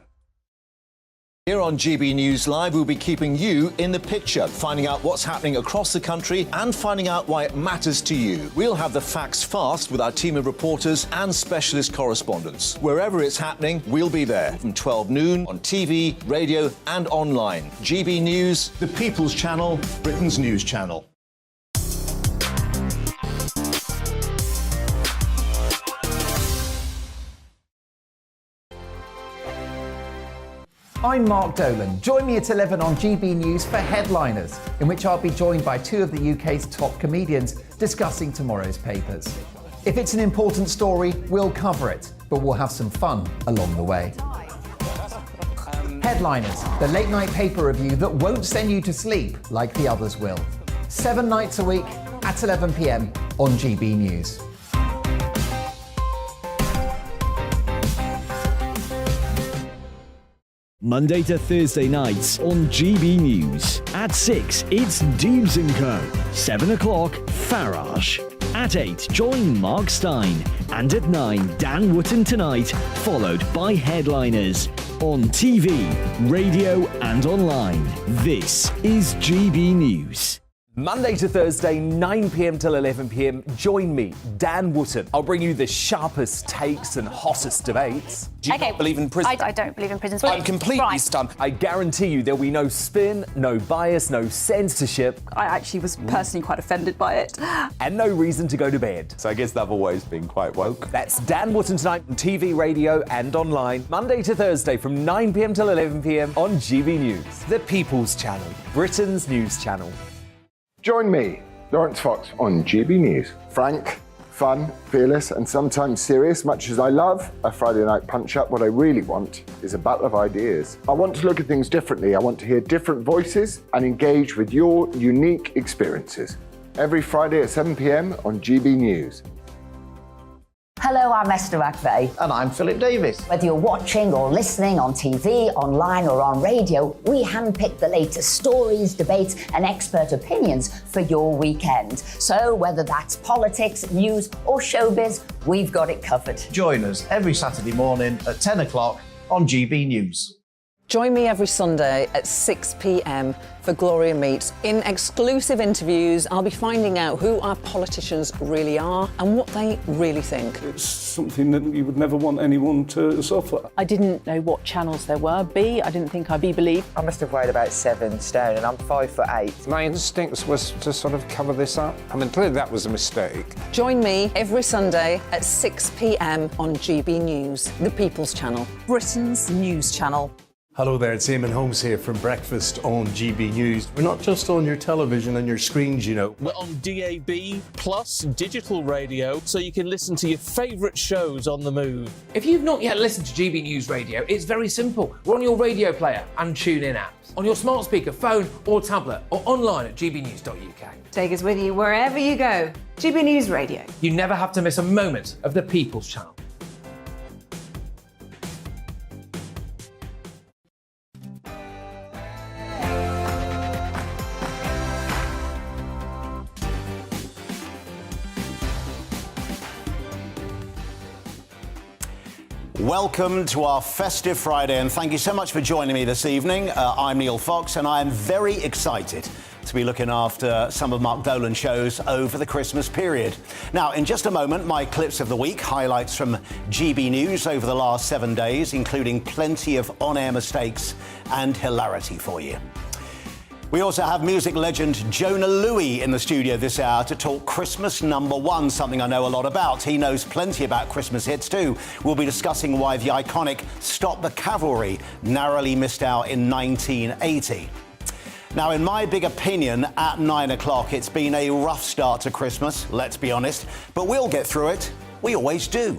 Here on GB News Live, we'll be keeping you in the picture, finding out what's happening across the country and finding out why it matters to you. We'll have the facts fast with our team of reporters and specialist correspondents. Wherever it's happening, we'll be there from 12 noon on TV, radio and online. GB News, the People's Channel, Britain's news channel. I'm Mark Dolan. Join me at 11 on GB News for Headliners, in which I'll be joined by two of the UK's top comedians discussing tomorrow's papers. If it's an important story, we'll cover it, but we'll have some fun along the way. Headliners, the late night paper review that won't send you to sleep like the others will. 7 nights a week at 11 p.m. on GB News. Monday to Thursday nights on GB News. At 6, it's Dubes & Co. 7 o'clock, Farage. At 8, join Mark Stein. And at 9, Dan Wootton Tonight, followed by Headliners. On TV, radio and online. This is GB News. Monday to Thursday, 9 p.m. till 11 p.m. Join me, Dan Wootton. I'll bring you the sharpest takes and hottest debates. Do you not believe in prison? I don't believe in prisons. I'm completely stunned. I guarantee you there'll be no spin, no bias, no censorship. I actually was personally quite offended by it. And no reason to go to bed. So I guess they've always been quite woke. That's Dan Wootton Tonight on TV, radio and online. Monday to Thursday from 9 p.m. till 11 p.m. on GB News. The People's Channel, Britain's news channel. Join me, Laurence Fox, on GB News. Frank, fun, fearless, and sometimes serious. Much as I love a Friday night punch-up, what I really want is a battle of ideas. I want to look at things differently. I want to hear different voices and engage with your unique experiences. Every Friday at 7 p.m. on GB News. Hello, I'm Esther McVeigh. And I'm Philip Davis. Whether you're watching or listening on TV, online or on radio, we handpick the latest stories, debates and expert opinions for your weekend. So whether that's politics, news or showbiz, we've got it covered. Join us every Saturday morning at 10 o'clock on GB News. Join me every Sunday at 6 p.m. for Gloria Meets. In exclusive interviews, I'll be finding out who our politicians really are and what they really think. It's something that you would never want anyone to suffer. I didn't know what channels there were. I didn't think I'd be believed. I must have weighed about 7 stone and I'm 5'8". My instincts was to sort of cover this up. I mean, clearly that was a mistake. Join me every Sunday at 6 p.m. on GB News, the People's Channel, Britain's news channel. Hello there, it's Eamon Holmes here from Breakfast on GB News. We're not just on your television and your screens, you know. We're on DAB plus digital radio, so you can listen to your favourite shows on the move. If you've not yet listened to GB News Radio, it's very simple. We're on your radio player and TuneIn apps, on your smart speaker, phone or tablet, or online at gbnews.uk. Take us with you wherever you go. GB News Radio. You never have to miss a moment of the People's Channel. Welcome to our festive Friday, and thank you so much for joining me this evening. I'm Neil Fox, and I am very excited to be looking after some of Mark Dolan's shows over the Christmas period. Now, in just a moment, my clips of the week, highlights from GB News over the last 7 days, including plenty of on-air mistakes and hilarity for you. We also have music legend Jonah Louie in the studio this hour to talk Christmas #1, something I know a lot about. He knows plenty about Christmas hits too. We'll be discussing why the iconic Stop the Cavalry narrowly missed out in 1980. Now, in my big opinion, at 9 o'clock, it's been a rough start to Christmas, let's be honest, but we'll get through it. We always do.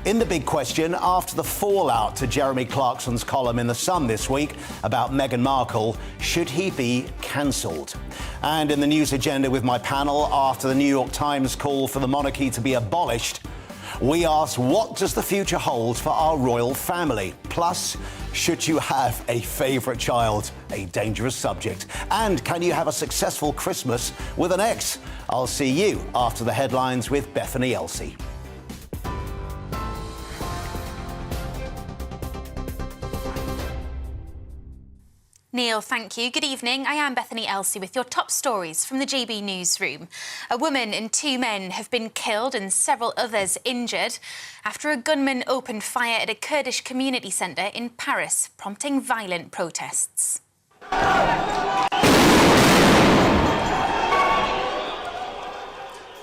In the big question, after the fallout to Jeremy Clarkson's column in The Sun this week about Meghan Markle, should he be cancelled? And in the news agenda with my panel, after the New York Times call for the monarchy to be abolished, we ask, what does the future hold for our royal family? Plus, should you have a favourite child? A dangerous subject. And can you have a successful Christmas with an ex? I'll see you after the headlines with Bethany Elsey. Neil, thank you. Good evening. I am Bethany Elsey with your top stories from the GB newsroom. A woman and 2 men have been killed and several others injured after a gunman opened fire at a Kurdish community centre in Paris, prompting violent protests.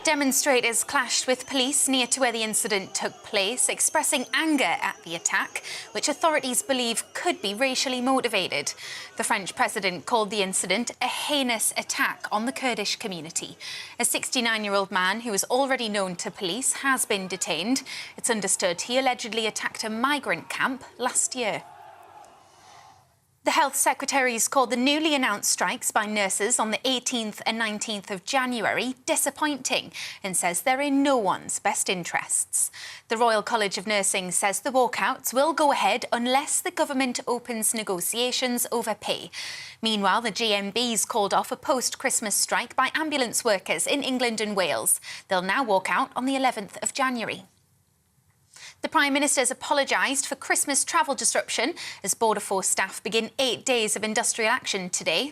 Demonstrators clashed with police near to where the incident took place, expressing anger at the attack, which authorities believe could be racially motivated. The French president called the incident a heinous attack on the Kurdish community. A 69-year-old man who is already known to police has been detained. It's understood he allegedly attacked a migrant camp last year. The Health Secretary's called the newly announced strikes by nurses on the 18th and 19th of January disappointing and says they're in no one's best interests. The Royal College of Nursing says the walkouts will go ahead unless the government opens negotiations over pay. Meanwhile, the GMB's called off a post-Christmas strike by ambulance workers in England and Wales. They'll now walk out on the 11th of January. The Prime Minister's apologised for Christmas travel disruption as Border Force staff begin 8 days of industrial action today.